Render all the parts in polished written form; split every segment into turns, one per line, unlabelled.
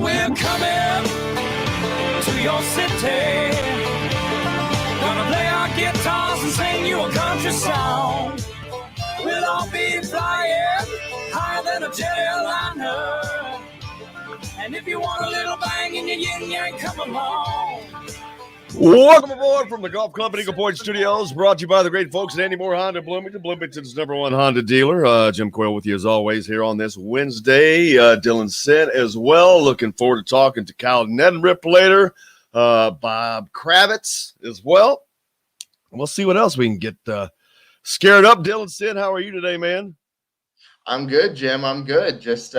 we're coming to your city. Gonna play our guitars and sing you a country song. We'll all be flying higher than a jetliner. And if you want a little bang in your yin yang, come along.
Welcome aboard from the Golf Club at Eagle Point Studios, brought to you by the great folks at Andy Moore Honda Bloomington, Bloomington's #1 Honda dealer. Jim Coyle with you as always here on this Wednesday. Dylan Sinn as well. Looking forward to talking to Kyle Neddenriep later. Bob Kravitz as well. We'll see what else we can get scared up. Dylan Sinn, how are you today, man?
I'm good, Jim. I'm good. Just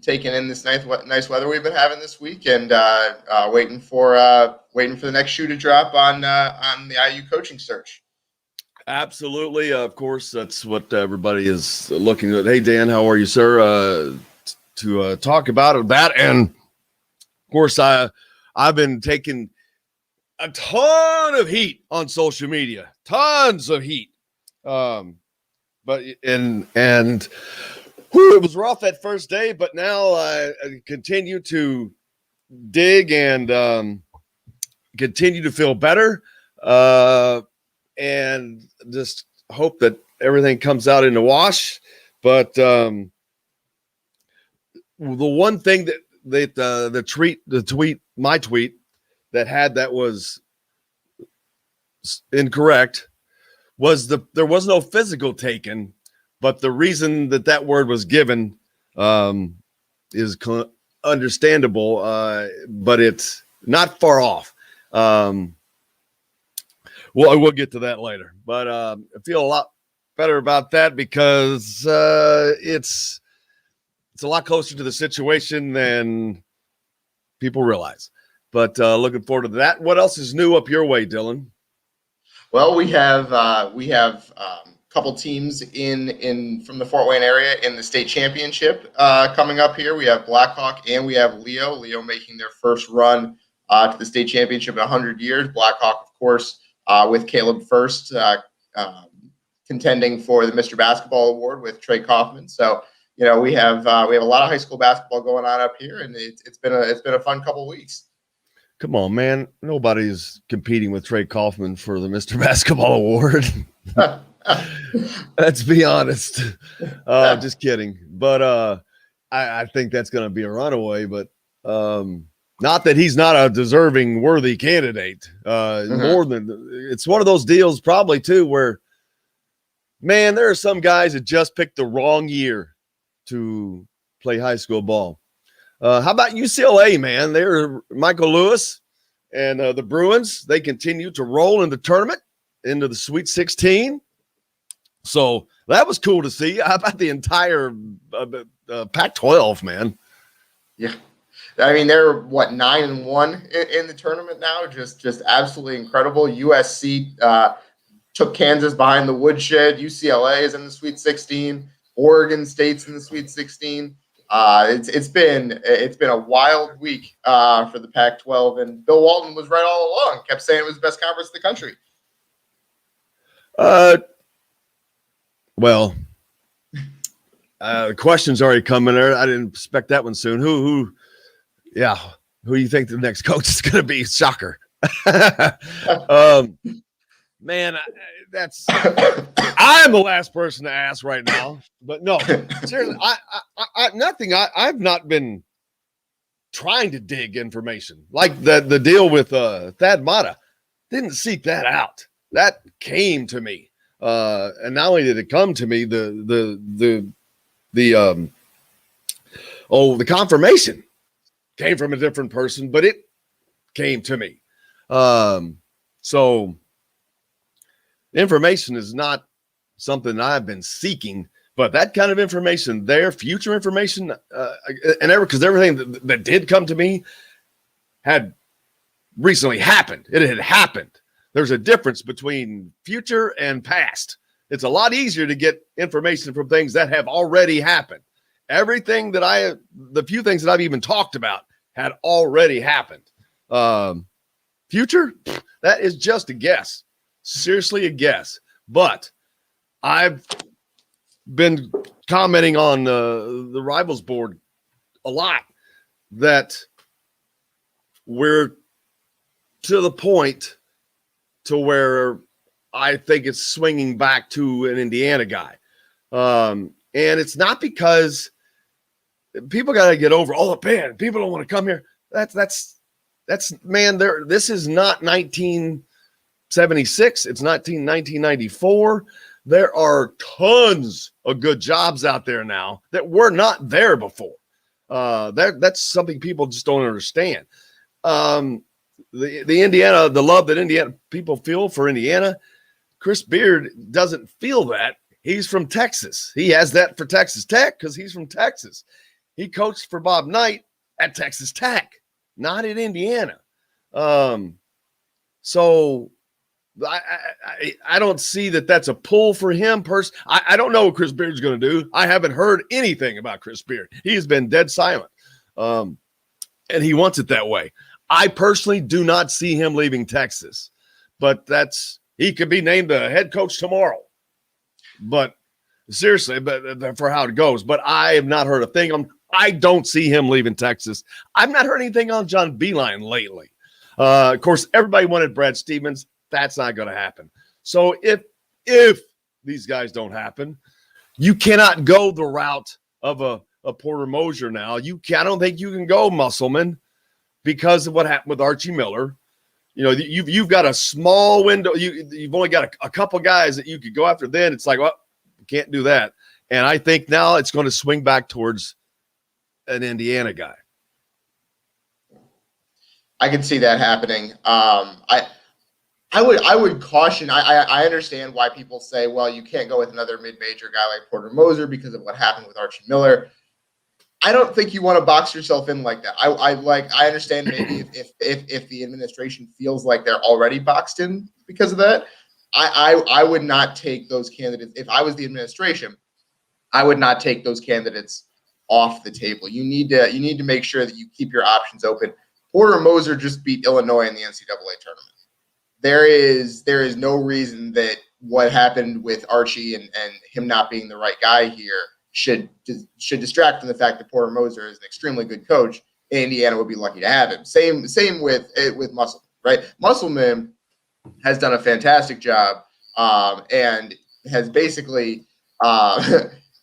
taking in this nice weather we've been having this week, and waiting for the next shoe to drop on the IU coaching search.
Absolutely. Of course, that's what everybody is looking at. Hey, Dan, how are you, sir? To talk about that, and of course, I've been taking a ton of heat on social media, tons of heat. But it was rough that first day, but now I continue to dig and continue to feel better, and just hope that everything comes out in the wash. But the one thing my tweet that had that was incorrect was there was no physical taken, but the reason that word was given is understandable, but it's not far off. We'll get to that later, but I feel a lot better about that because it's a lot closer to the situation than people realize. But looking forward to that. What else is new up your way, Dylan?
Well, we have a couple teams in from the Fort Wayne area in the state championship coming up here. We have Blackhawk and we have Leo. Leo making their first run to the state championship in 100 years. Blackhawk, of course, with Caleb First contending for the Mr. Basketball Award with Trey Kaufman. So we have a lot of high school basketball going on up here, and it's been a fun couple weeks.
Come on, man. Nobody's competing with Trey Kaufman for the Mr. Basketball Award. Let's be honest. Just kidding. But I think that's going to be a runaway. But not that he's not a deserving, worthy candidate. More than it's one of those deals probably, too, where, man, there are some guys that just picked the wrong year to play high school ball. How about UCLA, man? They're Michael Lewis and the Bruins. They continue to roll in the tournament into the Sweet 16. So that was cool to see. How about the entire Pac-12, man?
Yeah. I mean, they're, 9-1 in the tournament now? Just absolutely incredible. USC took Kansas behind the woodshed. UCLA is in the Sweet 16. Oregon State's in the Sweet 16. It's been a wild week for the Pac-12, and Bill Walton was right all along. Kept saying it was the best conference in the country.
Well, questions already coming there. I didn't expect that one soon. Who do you think the next coach is going to be? Shocker. Man, I'm the last person to ask right now, but no, seriously, I've not been trying to dig information like the deal with Thad Matta. Didn't seek that out. That came to me, and not only did it come to me, the confirmation came from a different person, but it came to me. So. Information is not something I've been seeking, but that kind of information there, future information, because everything that did come to me had recently happened. It had happened. There's a difference between future and past. It's a lot easier to get information from things that have already happened. Everything the few things that I've even talked about had already happened. Future, that is just a guess. Seriously, a guess. But I've been commenting on the Rivals board a lot that we're to the point to where I think it's swinging back to an Indiana guy. And it's not because people got to get over, man, people don't want to come here. That's man, this is not 1976. It's not 1994. There are tons of good jobs out there now that were not there before. That's something people just don't understand. The Indiana, the love that Indiana people feel for Indiana, Chris Beard doesn't feel that. He's from Texas. He has that for Texas Tech because he's from Texas. He coached for Bob Knight at Texas Tech, not at Indiana. So I don't see that that's a pull for him. I don't know what Chris Beard's going to do. I haven't heard anything about Chris Beard. He has been dead silent, and he wants it that way. I personally do not see him leaving Texas, but he could be named the head coach tomorrow. But seriously, but for how it goes. But I have not heard a thing. I don't see him leaving Texas. I've not heard anything on John Beilein lately. Of course, everybody wanted Brad Stevens. That's not going to happen. So if these guys don't happen, you cannot go the route of a Porter Moser now. I don't think you can go Musselman because of what happened with Archie Miller. You know, you've got a small window. You've only got a couple guys that you could go after. Then it's like, well, you can't do that. And I think now it's going to swing back towards an Indiana guy.
I can see that happening. I would caution. I understand why people say, well, you can't go with another mid-major guy like Porter Moser because of what happened with Archie Miller. I don't think you want to box yourself in like that. I understand maybe if the administration feels like they're already boxed in because of that. I would not take those candidates. If I was the administration, I would not take those candidates off the table. You need to make sure that you keep your options open. Porter Moser just beat Illinois in the NCAA tournament. There is no reason that what happened with Archie and him not being the right guy here should distract from the fact that Porter Moser is an extremely good coach. Indiana would be lucky to have him. Same with Musselman, right? Musselman has done a fantastic job and has basically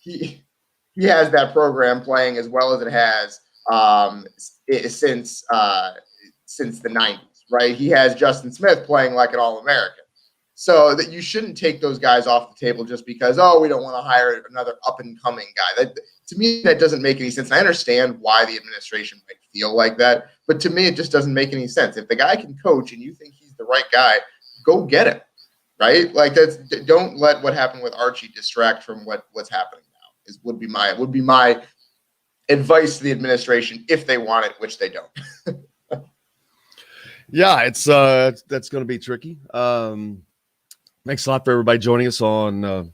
he has that program playing as well as it has since the 90s, right? He has Justin Smith playing like an All-American. So that you shouldn't take those guys off the table just because, we don't want to hire another up-and-coming guy. To me, that doesn't make any sense. And I understand why the administration might feel like that, but to me, it just doesn't make any sense. If the guy can coach and you think he's the right guy, go get him, right? Like don't let what happened with Archie distract from what's happening now. Would be my advice to the administration if they want it, which they don't.
Yeah, it's that's going to be tricky. Thanks a lot for everybody joining us on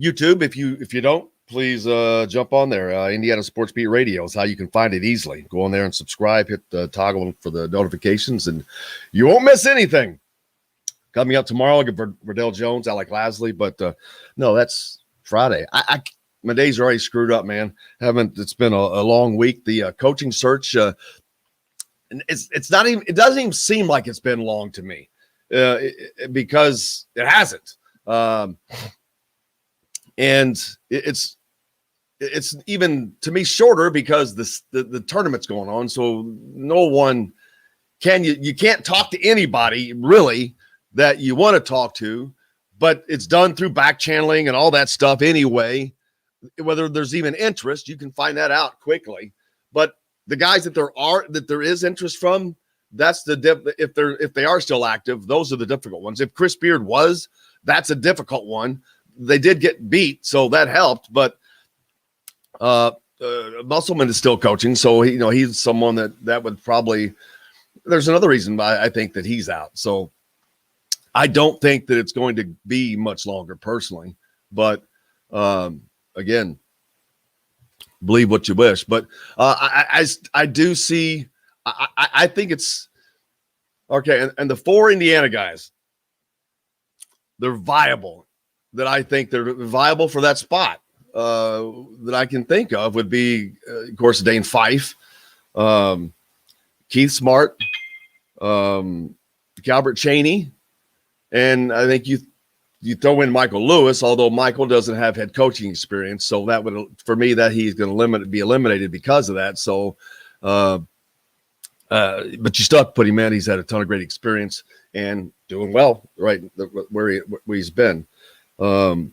YouTube. If you don't, please jump on there. Indiana Sports Beat Radio is how you can find it easily. Go on there and subscribe. Hit the toggle for the notifications, and you won't miss anything. Coming up tomorrow, I'll get Verdell Jones, Alec Lasley, but no, that's Friday. My days are already screwed up, man. It's been a long week. The coaching search, it's not even. It doesn't even seem like it's been long to me. Because it hasn't, and it's even to me shorter because the tournament's going on. So no one you can't talk to anybody really that you want to talk to, but it's done through back channeling and all that stuff anyway. Whether there's even interest, you can find that out quickly. But the guys that there is interest from. That's if they are still active, those are the difficult ones. If Chris Beard that's a difficult one. They did get beat, so that helped. But Musselman is still coaching, so he's someone that would probably. There's another reason why I think that he's out. So I don't think that it's going to be much longer, personally. But again, believe what you wish. But I do see. I think it's okay. And the four Indiana guys, they're viable. That I think they're viable for that spot that I can think of would be, of course, Dane Fife, Keith Smart, Calbert Chaney, and I think you throw in Michael Lewis, although Michael doesn't have head coaching experience, so that would, for me, that he's going to be eliminated because of that. So, but you still have to put him in. He's had a ton of great experience and doing well, right where he's been. I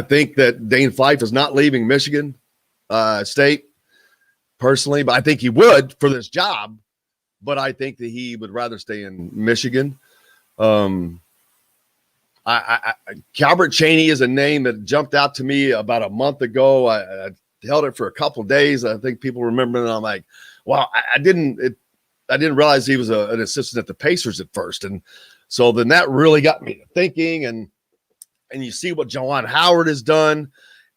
think that Dane Fife is not leaving Michigan State personally, but I think he would for this job. But I think that he would rather stay in Michigan. Calbert Chaney is a name that jumped out to me about a month ago. I held it for a couple of days. I think people remember it. And I'm like, wow, I didn't realize he was an assistant at the Pacers at first. And so then that really got me to thinking, and you see what Juwan Howard has done.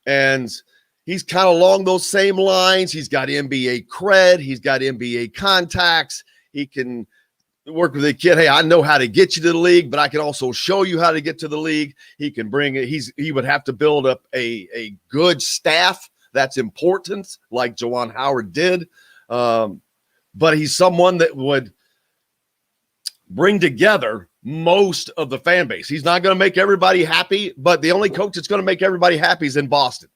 And he's kind of along those same lines. He's got NBA cred. He's got NBA contacts. He can work with a kid. Hey, I know how to get you to the league, but I can also show you how to get to the league. He can bring it. He would have to build up a good staff. That's important, like Juwan Howard did. But he's someone that would bring together most of the fan base. He's not going to make everybody happy, but the only coach that's going to make everybody happy is in Boston.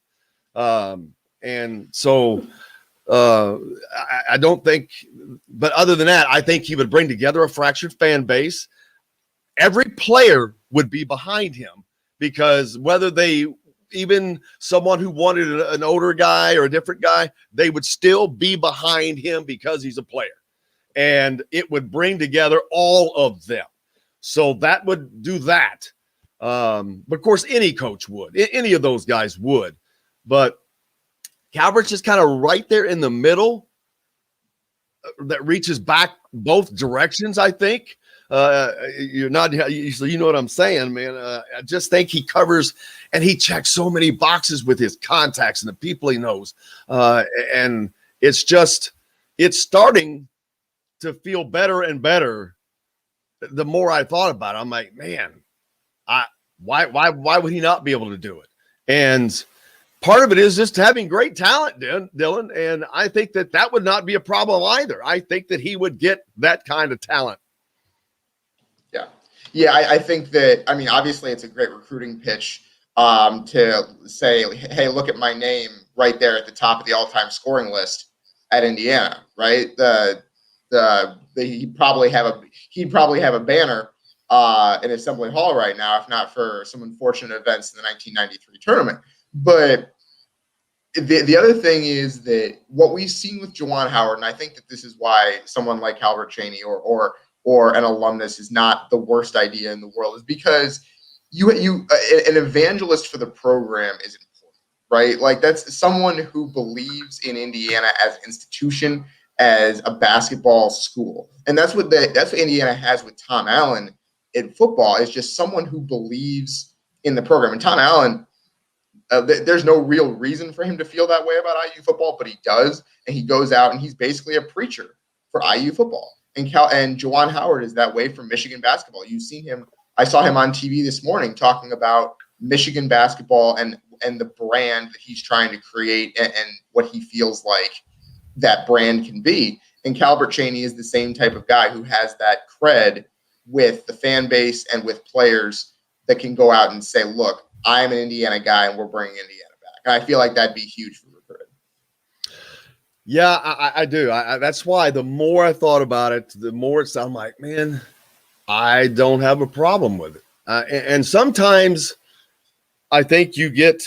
And so I don't think, but other than that, I think he would bring together a fractured fan base. Every player would be behind him, because whether they, even someone who wanted an older guy or a different guy, they would still be behind him because he's a player. And it would bring together all of them. So that would do that. But of course, any coach would. Any of those guys would. But Calvert's just kind of right there in the middle that reaches back both directions, I think. You're not, so you know what I'm saying, man. I just think he covers, and he checks so many boxes with his contacts and the people he knows. And it's starting to feel better and better the more I thought about it. I'm like, man, why would he not be able to do it? And part of it is just having great talent, Dylan. And I think that would not be a problem either. I think that he would get that kind of talent.
Yeah, I think that, I mean, obviously it's a great recruiting pitch to say, hey, look at my name right there at the top of the all-time scoring list at Indiana, right? He'd probably have a banner in Assembly Hall right now, if not for some unfortunate events in the 1993 tournament. But the other thing is that what we've seen with Juwan Howard, and I think that this is why someone like Calbert Chaney or an alumnus is not the worst idea in the world, is because an evangelist for the program is important, right? Like, that's someone who believes in Indiana as an institution, as a basketball school. And that's what Indiana has with Tom Allen in football, is just someone who believes in the program. And Tom Allen, there's no real reason for him to feel that way about IU football, but he does. And he goes out and he's basically a preacher for IU football. And Juwan Howard is that way for Michigan basketball. You've seen him. I saw him on TV this morning talking about Michigan basketball and the brand that he's trying to create and what he feels like that brand can be. And Calbert Chaney is the same type of guy who has that cred with the fan base and with players that can go out and say, look, I'm an Indiana guy and we're bringing Indiana back. And I feel like that'd be huge for recruiting.
Yeah, I do. That's why the more I thought about it, the more I'm like, man, I don't have a problem with it. And sometimes I think you get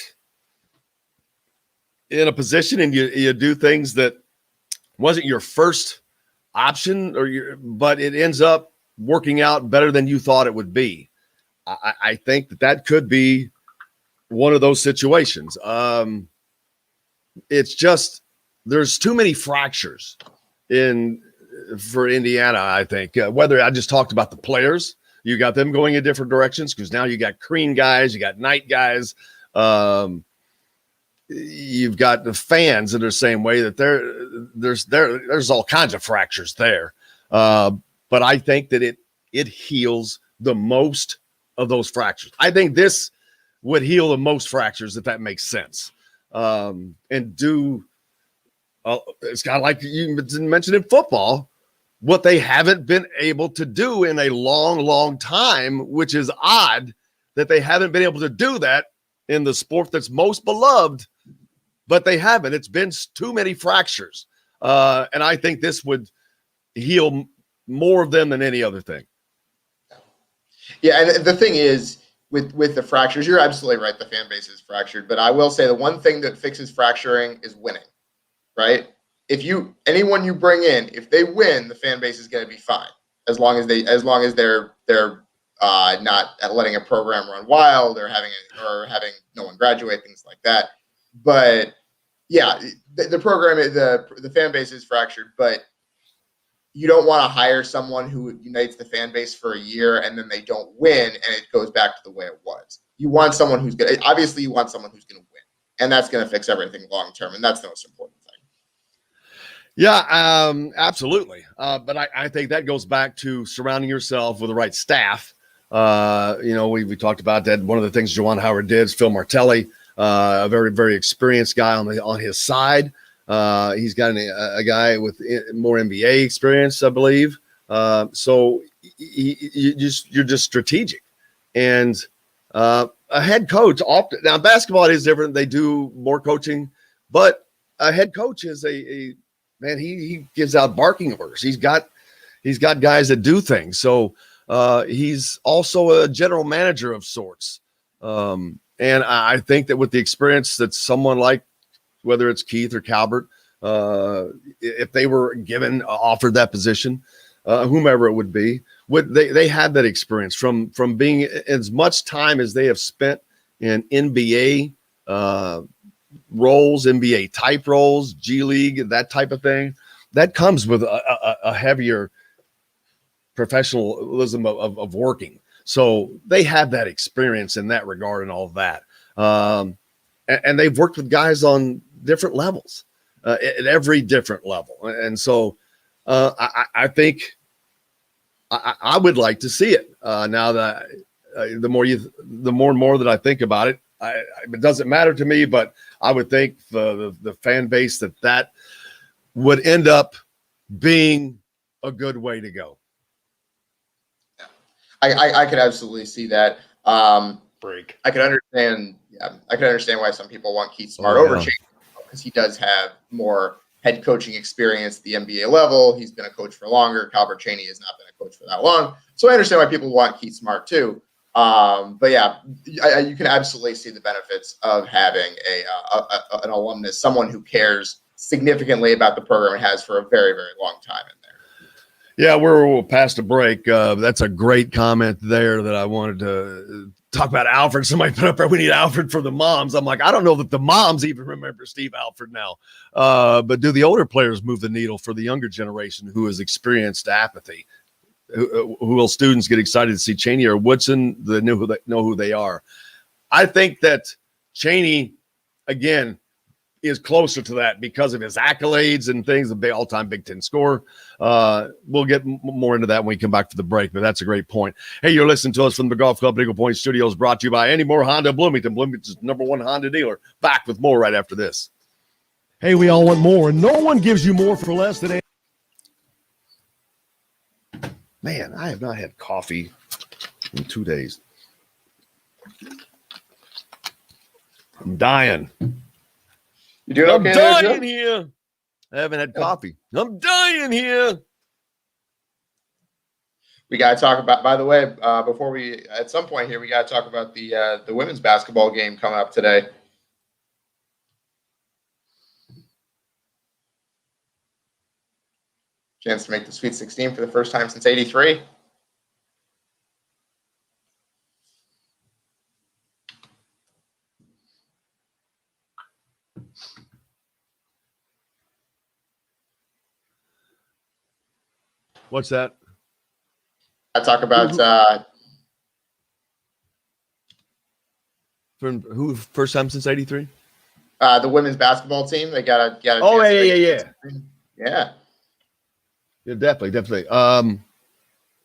in a position and you do things that wasn't your first option, but it ends up working out better than you thought it would be. I think that could be one of those situations. It's just, there's too many fractures for Indiana, I think. Whether I just talked about the players, you got them going in different directions, because now you got Crean guys, you got Knight guys. You've got the fans that are the same way, that there's all kinds of fractures there. But I think that it heals the most of those fractures. I think this would heal the most fractures, if that makes sense. And do it's kind of like you mentioned in football, what they haven't been able to do in a long, long time, which is odd that they haven't been able to do that in the sport that's most beloved, but they haven't. It's been too many fractures. And I think this would heal more of them than any other thing.
Yeah, and the thing is, with the fractures, you're absolutely right. The fan base is fractured, but I will say the one thing that fixes fracturing is winning, right? Anyone you bring in, if they win, the fan base is going to be fine as long as they're not letting a program run wild or having no one graduate, things like that. But yeah, the program, the fan base is fractured, but you don't want to hire someone who unites the fan base for a year and then they don't win and it goes back to the way it was. You want someone who's good. Obviously, you want someone who's going to win, and that's going to fix everything long term, and that's the most important thing.
Yeah, absolutely. But I think that goes back to surrounding yourself with the right staff. We talked about that. One of the things Juwan Howard did is Phil Martelli, a very, very experienced guy on his side. He's got a guy with more NBA experience, I believe. So you're just strategic, and a head coach. Now basketball is different; they do more coaching, but a head coach is a man. He gives out barking orders. He's got guys that do things. So he's also a general manager of sorts. And I think that with the experience that someone like, whether it's Keith or Calbert, if they were offered that position, whomever it would be, they had that experience from being as much time as they have spent in NBA roles, NBA type roles, G League, that type of thing. That comes with a heavier professionalism of working. So they have that experience in that regard and all of that. And they've worked with guys on different levels, at every different level. And so I think I would like to see it now that the more and more that I think about it, it doesn't matter to me, but I would think the fan base that would end up being a good way to go.
I could absolutely see that.
Break.
I could understand. Yeah, I could understand why some people want Keith Smart over Cheney, because he does have more head coaching experience at the NBA level. He's been a coach for longer. Calbert Cheney has not been a coach for that long. So I understand why people want Keith Smart too. But yeah, you can absolutely see the benefits of having an alumnus, someone who cares significantly about the program and has for a very, very long time in there.
Yeah, we're past a break. That's a great comment there that I wanted to talk about. Alfred. Somebody put up there, we need Alfred for the moms. I'm like, I don't know that the moms even remember Steve Alford now. But do the older players move the needle for the younger generation who has experienced apathy? Who will students get excited to see Cheney or Woodson? They know who they are. I think that Cheney, again, is closer to that because of his accolades and things, the all-time Big Ten scorer. We'll get more into that when we come back for the break, but that's a great point. Hey, you're listening to us from the Golf Club Eagle Point Studios, brought to you by Andy Moore Honda Bloomington. Bloomington's #1 Honda dealer. Back with more right after this. Hey, we all want more, and no one gives you more for less than. Man, I have not had coffee in 2 days. I'm dying.
You doing okay?
I'm dying here. I haven't had coffee. I'm dying here.
We got to talk about, by the way, before we, at some point here, we got to talk about the women's basketball game coming up today. Chance to make the Sweet 16 for the first time since '83.
What's that?
I talk about
From who? First time since '83.
The women's basketball team. They got a
Oh,
yeah.
Yeah, definitely.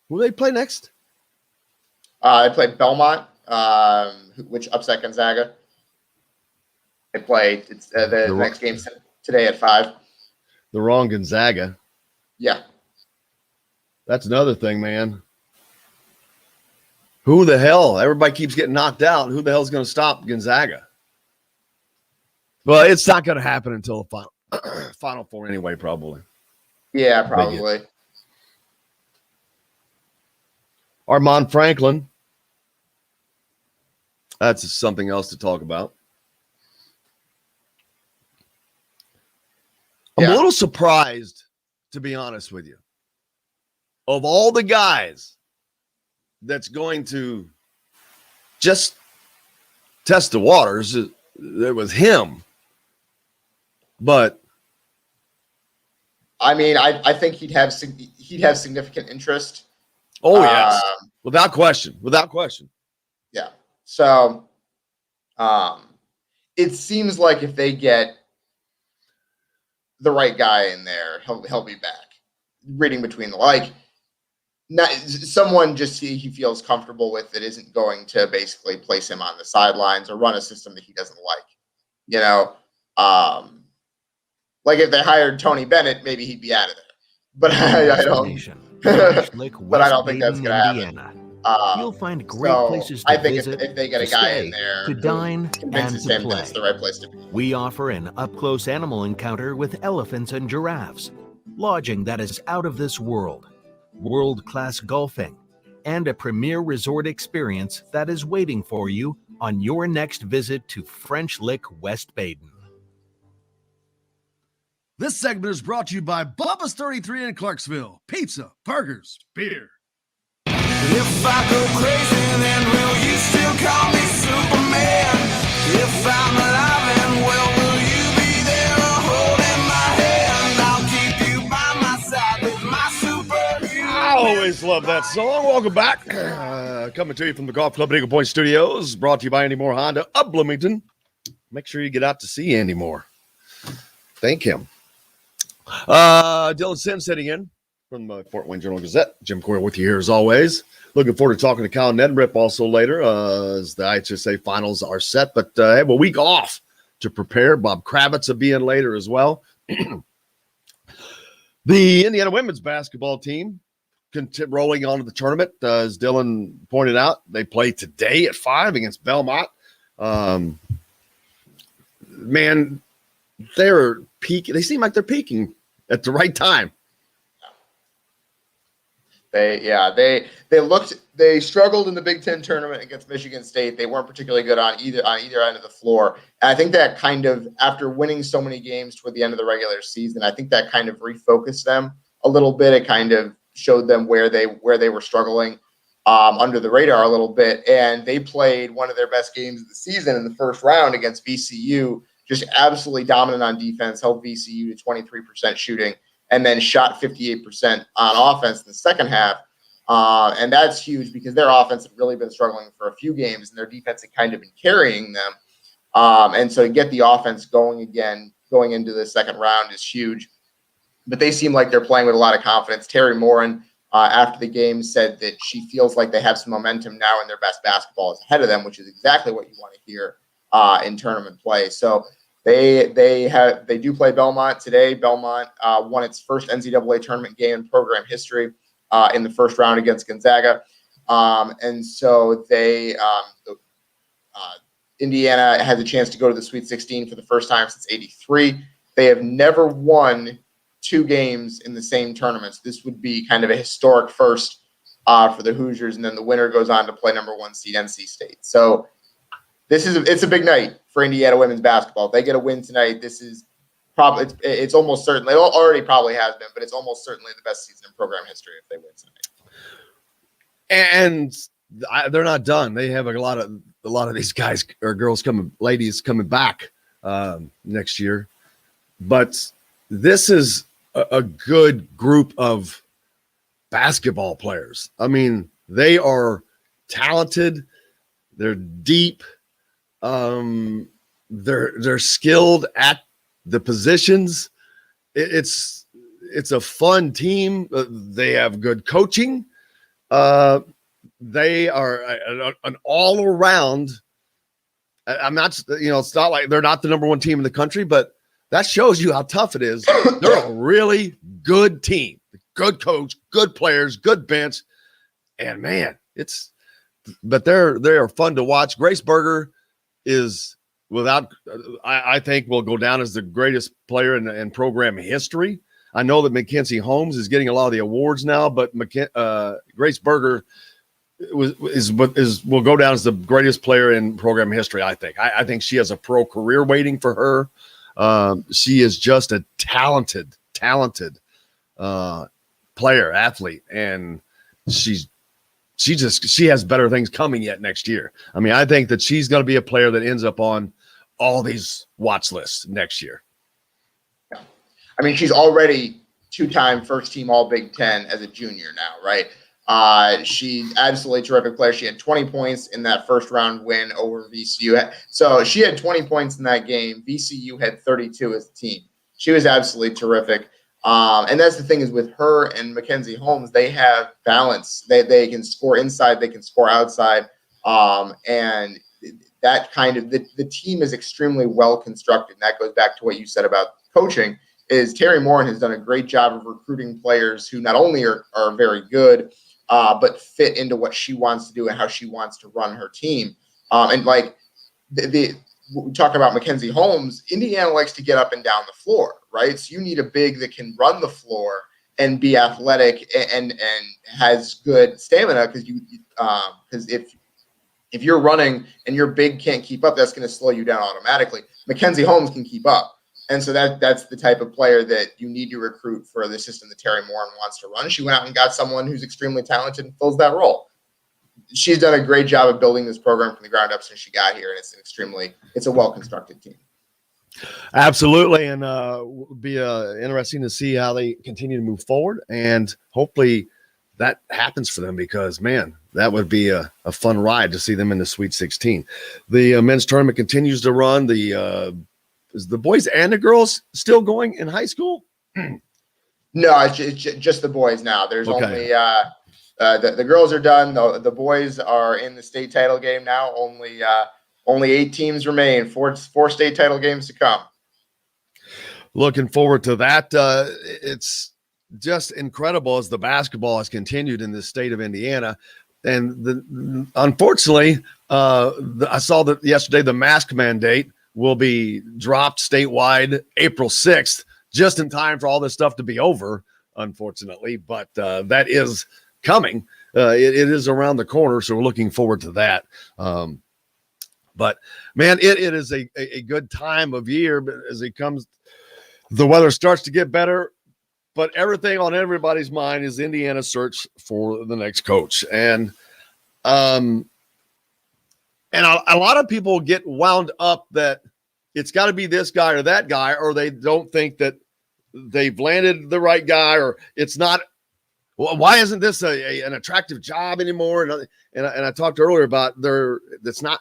Who do they play next?
They play Belmont, which upset Gonzaga. They play the next game today at 5.
the wrong Gonzaga.
Yeah.
That's another thing, man. Who the hell? Everybody keeps getting knocked out. Who the hell is going to stop Gonzaga? Well, it's not going to happen until the Final Four anyway, probably.
Yeah, probably.
Armand Franklin. That's something else to talk about. I'm a little surprised, to be honest with you. Of all the guys that's going to just test the waters, it was him. But
I mean, I think he'd have significant interest.
Oh, yes. Without question.
Yeah. So it seems like if they get the right guy in there, he'll be back. Reading between the someone just he feels comfortable with that isn't going to basically place him on the sidelines or run a system that he doesn't like. You know, like if they hired Tony Bennett, maybe he'd be out of there. But I don't. But I don't think that's going to happen.
You'll find great places to visit,
if they get a guy in there
to dine,
convinces
and to
him
play.
that it's the right place to be.
We offer an up-close animal encounter with elephants and giraffes, lodging that is out of this world, world-class golfing, and a premier resort experience that is waiting for you on your next visit to French Lick, West Baden.
This segment is brought to you by Bubba's 33 in Clarksville. Pizza, burgers, beer.
If I go crazy, then will you still call me Superman? If I'm alive and well, will you be there holding my hand? I'll keep you by my side with my superhero.
I always love that song. Welcome back. Coming to you from the Golf Club at Eagle Point Studios. Brought to you by Andy Moore Honda of Bloomington. Make sure you get out to see Andy Moore. Thank him. Dylan Sinn sitting in from the Fort Wayne Journal-Gazette. Jim Coyle with you here as always. Looking forward to talking to Kyle Neddenriep also later as the IHSA finals are set. But I have a week off to prepare. Bob Kravitz will be in later as well. The Indiana women's basketball team rolling on to the tournament. As Dylan pointed out, they play today at 5 against Belmont. Man, they're peaking. They seem like they're peaking at the right time.
They struggled in the Big Ten tournament against Michigan State. They weren't particularly good on either end of the floor. And I think that kind of, after winning so many games toward the end of the regular season, I think that kind of refocused them a little bit. It kind of showed them where they were struggling under the radar a little bit. And they played one of their best games of the season in the first round against VCU, just absolutely dominant on defense, held VCU to 23% shooting, and then shot 58% on offense in the second half. And that's huge because their offense had really been struggling for a few games, and their defense had kind of been carrying them. And so to get the offense going again, going into the second round is huge. But they seem like they're playing with a lot of confidence. Terry Morin, after the game, said that she feels like they have some momentum now and their best basketball is ahead of them, which is exactly what you want to hear in tournament play. So they do play Belmont today. Belmont won its first NCAA tournament game in program history in the first round against Gonzaga. And so Indiana has a chance to go to the Sweet 16 for the first time since '83. They have never won 2 games in the same tournaments. This would be kind of a historic first for the Hoosiers, and then the winner goes on to play number 1 seed NC State. So it's a big night for Indiana women's basketball. If they get a win tonight, this is probably it's almost certainly, it already probably has been, but it's almost certainly the best season in program history if they win tonight.
And they're not done. They have a lot of these guys or ladies coming back next year. But this is a good group of basketball players. I mean, they are talented. They're deep. They're skilled at the positions. It's a fun team. They have good coaching. They are an all around. I'm not, it's not like they're not the number 1 team in the country, but that shows you how tough it is. They're a really good team, good coach, good players, good bench. And man, but they are fun to watch. Grace Berger is I think will go down as the greatest player in program history. I know that Mackenzie Holmes is getting a lot of the awards now, but Grace Berger will go down as the greatest player in program history. I think she has a pro career waiting for her. She is just a talented player, athlete, and she has better things coming yet next year. I mean, I think that she's going to be a player that ends up on all these watch lists next year.
Yeah. I mean, she's already 2-time first team All Big Ten as a junior now, right? She's absolutely terrific player. She had 20 points in that first round win over VCU. So she had 20 points in that game. VCU had 32 as a team. She was absolutely terrific. And that's the thing is with her and Mackenzie Holmes, they have balance. They can score inside, they can score outside. And that kind of the team is extremely well constructed. And that goes back to what you said about coaching is Terry Morin has done a great job of recruiting players who not only are very good, but fit into what she wants to do and how she wants to run her team. And like we talk about Mackenzie Holmes, Indiana likes to get up and down the floor, right? So you need a big that can run the floor and be athletic and has good stamina because if you're running and your big can't keep up, that's going to slow you down automatically. Mackenzie Holmes can keep up. And so that's the type of player that you need to recruit for the system that Terry Morin wants to run. She went out and got someone who's extremely talented and fills that role. She's done a great job of building this program from the ground up since she got here, and it's a well-constructed team.
Absolutely, and will be interesting to see how they continue to move forward, and hopefully that happens for them because, man, that would be a fun ride to see them in the Sweet 16. The men's tournament continues to run. Is the boys and the girls still going in high school?
No, it's just the boys now. There's only the girls are done. The boys are in the state title game now. Only 8 teams remain. Four state title games to come.
Looking forward to that. It's just incredible as the basketball has continued in the state of Indiana. And unfortunately, I saw that yesterday the mask mandate will be dropped statewide April 6th, just in time for all this stuff to be over, unfortunately. But that is coming. It is around the corner, so we're looking forward to that. But, man, it is a good time of year as it comes. The weather starts to get better, but everything on everybody's mind is Indiana's search for the next coach. And a lot of people get wound up that it's got to be this guy or that guy, or they don't think that they've landed the right guy, or it's not. Well, why isn't this an attractive job anymore? And I talked earlier about it's not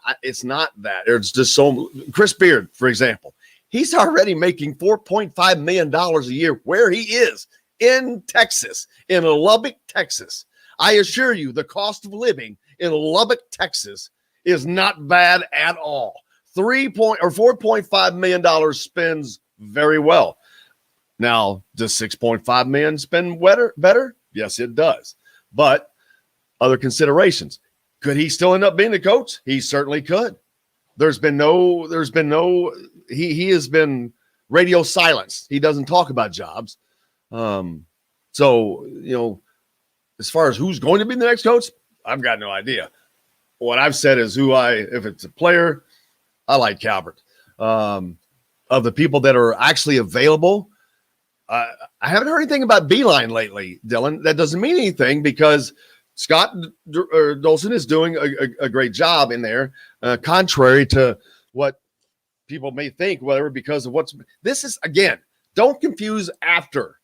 that. It's just so. Chris Beard, for example, he's already making $4.5 million a year where he is in Texas, in Lubbock, Texas. I assure you, the cost of living in Lubbock, Texas, is not bad at all. $4.5 million spends very well. Now, does $6.5 million spend better? Yes, it does. But other considerations. Could he still end up being the coach? He certainly could. He has been radio silence. He doesn't talk about jobs. So, as far as who's going to be the next coach, I've got no idea. What I've said is if it's a player, I like Calvert. Of the people that are actually available, I haven't heard anything about Beeline lately, Dylan. That doesn't mean anything because Scott Dolson is doing a great job in there, contrary to what people may think, whatever, because of this is, again, don't confuse after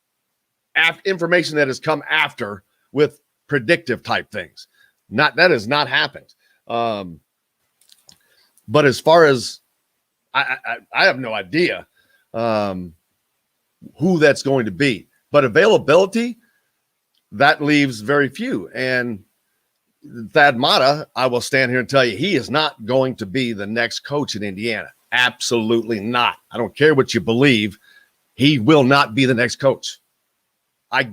information that has come after with predictive type things. That has not happened. But as far as I have no idea who that's going to be, but availability, that leaves very few. And Thad Matta, I will stand here and tell you, he is not going to be the next coach in Indiana. Absolutely not. I don't care what you believe. He will not be the next coach. I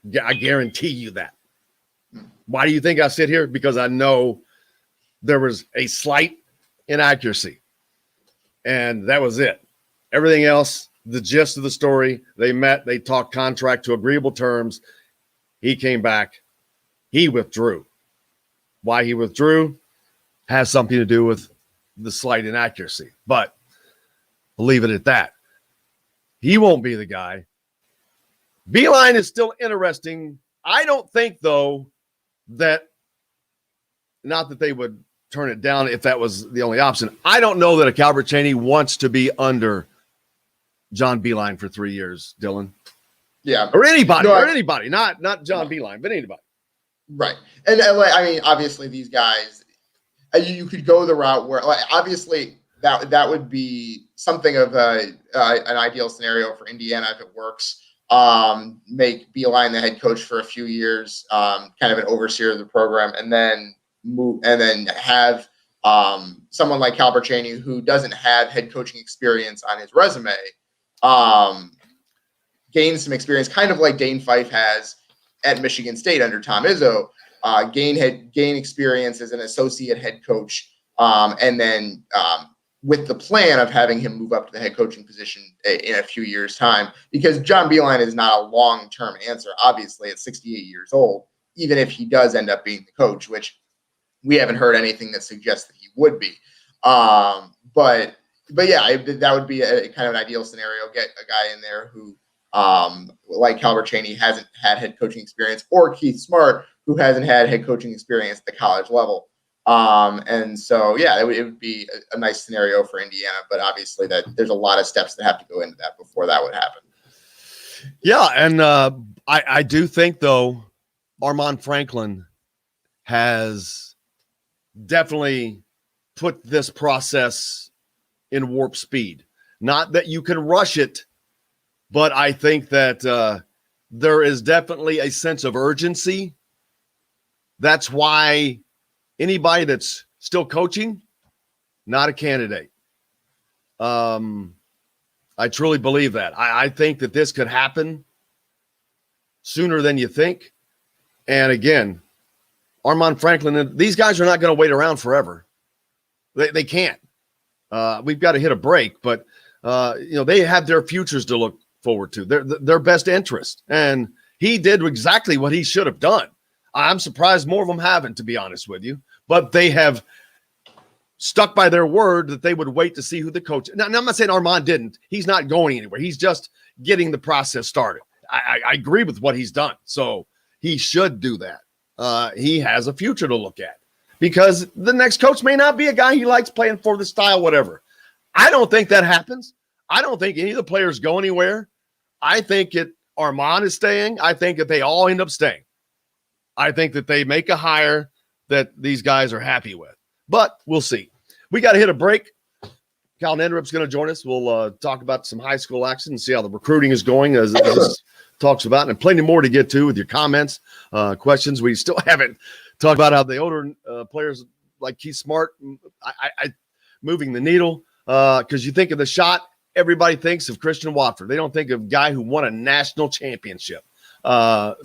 guarantee you that. Why do you think I sit here? Because I know there was a slight inaccuracy, and that was it. Everything else, the gist of the story, they met, they talked contract to agreeable terms. He came back. He withdrew. Why he withdrew has something to do with the slight inaccuracy, but I'll leave it at that. He won't be the guy. Beeline is still interesting. I don't think, though, that not that they would turn it down if that was the only option. I don't know that a Calvert Chaney wants to be under John Beeline for 3 years, Dylan.
Yeah.
Or anybody, not John Beeline, but anybody.
Right. And I mean, obviously these guys, you could go the route where, like, obviously that would be something of an ideal scenario for Indiana if it works. Make Beeline the head coach for a few years, kind of an overseer of the program, and then have someone like Calvert Chaney, who doesn't have head coaching experience on his resume, gain some experience, kind of like Dane Fife has at Michigan State under Tom Izzo. Gain experience as an associate head coach, and then with the plan of having him move up to the head coaching position in a few years' time, because John Beeline is not a long-term answer, obviously, at 68 years old, even if he does end up being the coach, which we haven't heard anything that suggests that he would be. But yeah, that would be a kind of an ideal scenario. Get a guy in there who, like Calvert Chaney, hasn't had head coaching experience, or Keith Smart, who hasn't had head coaching experience at the college level. And so, yeah, it would be a nice scenario for Indiana, but obviously there's a lot of steps that have to go into that before that would happen.
Yeah. And I do think, though, Armaan Franklin has definitely put this process in warp speed. Not that you can rush it, but I think that there is definitely a sense of urgency. That's why anybody that's still coaching, not a candidate. I truly believe that. I think that this could happen sooner than you think. And again, Armaan Franklin, these guys are not going to wait around forever. They can't. We've got to hit a break, but they have their futures to look forward to, their best interest. And he did exactly what he should have done. I'm surprised more of them haven't, to be honest with you, but they have stuck by their word that they would wait to see who the coach. Now, I'm not saying Armaan didn't. He's not going anywhere. He's just getting the process started. I agree with what he's done. So he should do that. He has a future to look at, because the next coach may not be a guy he likes playing for, the style, whatever. I don't think that happens. I don't think any of the players go anywhere. I think Armaan is staying. I think that they all end up staying. I think that they make a hire that these guys are happy with, but we'll see. We got to hit a break. Cal Neddenriep's going to join us. We'll talk about some high school action and see how the recruiting is going, as this talks about, and plenty more to get to with your comments, questions. We still haven't talked about how the older players like Keith Smart, I moving the needle, because you think of the shot, everybody thinks of Christian Watford. They don't think of a guy who won a national championship. But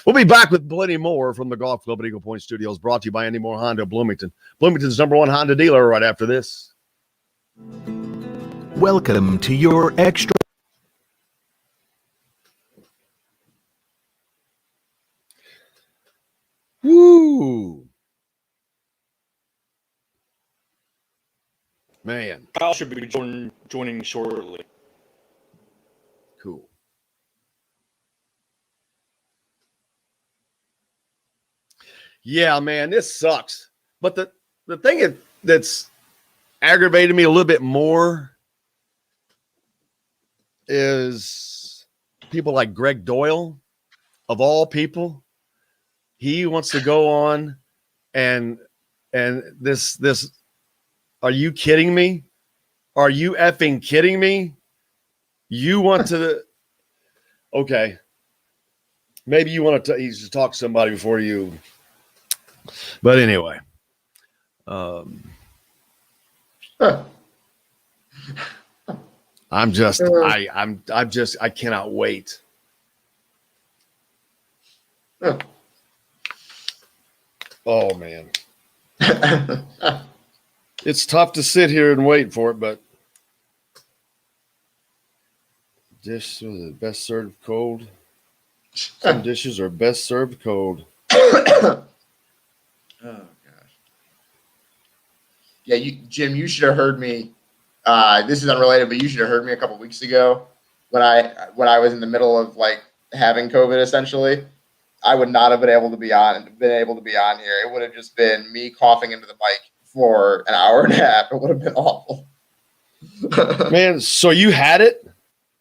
we'll be back with plenty more from the Golf Club at Eagle Point Studios, brought to you by Andy Moore Honda of Bloomington. Bloomington's #1 Honda dealer right after this.
Welcome to your extra.
Woo! Man.
Kyle should be joining shortly.
Cool. Yeah, man, this sucks. But the thing that's aggravated me a little bit more is people like Greg Doyle, of all people. He wants to go on and this. Are you kidding me? Are you effing kidding me? You want to? Okay. Maybe you want to talk to somebody before you. But anyway, I cannot wait. Oh man. It's tough to sit here and wait for it, but dish are the best served cold. Some dishes are best served cold.
Oh gosh. Yeah, Jim, you should have heard me. This is unrelated, but you should have heard me a couple weeks ago when I was in the middle of like having COVID. Essentially, I would not have been able to be on here. It would have just been me coughing into the mic for an hour and a half. It would have been awful.
Man, so you had it?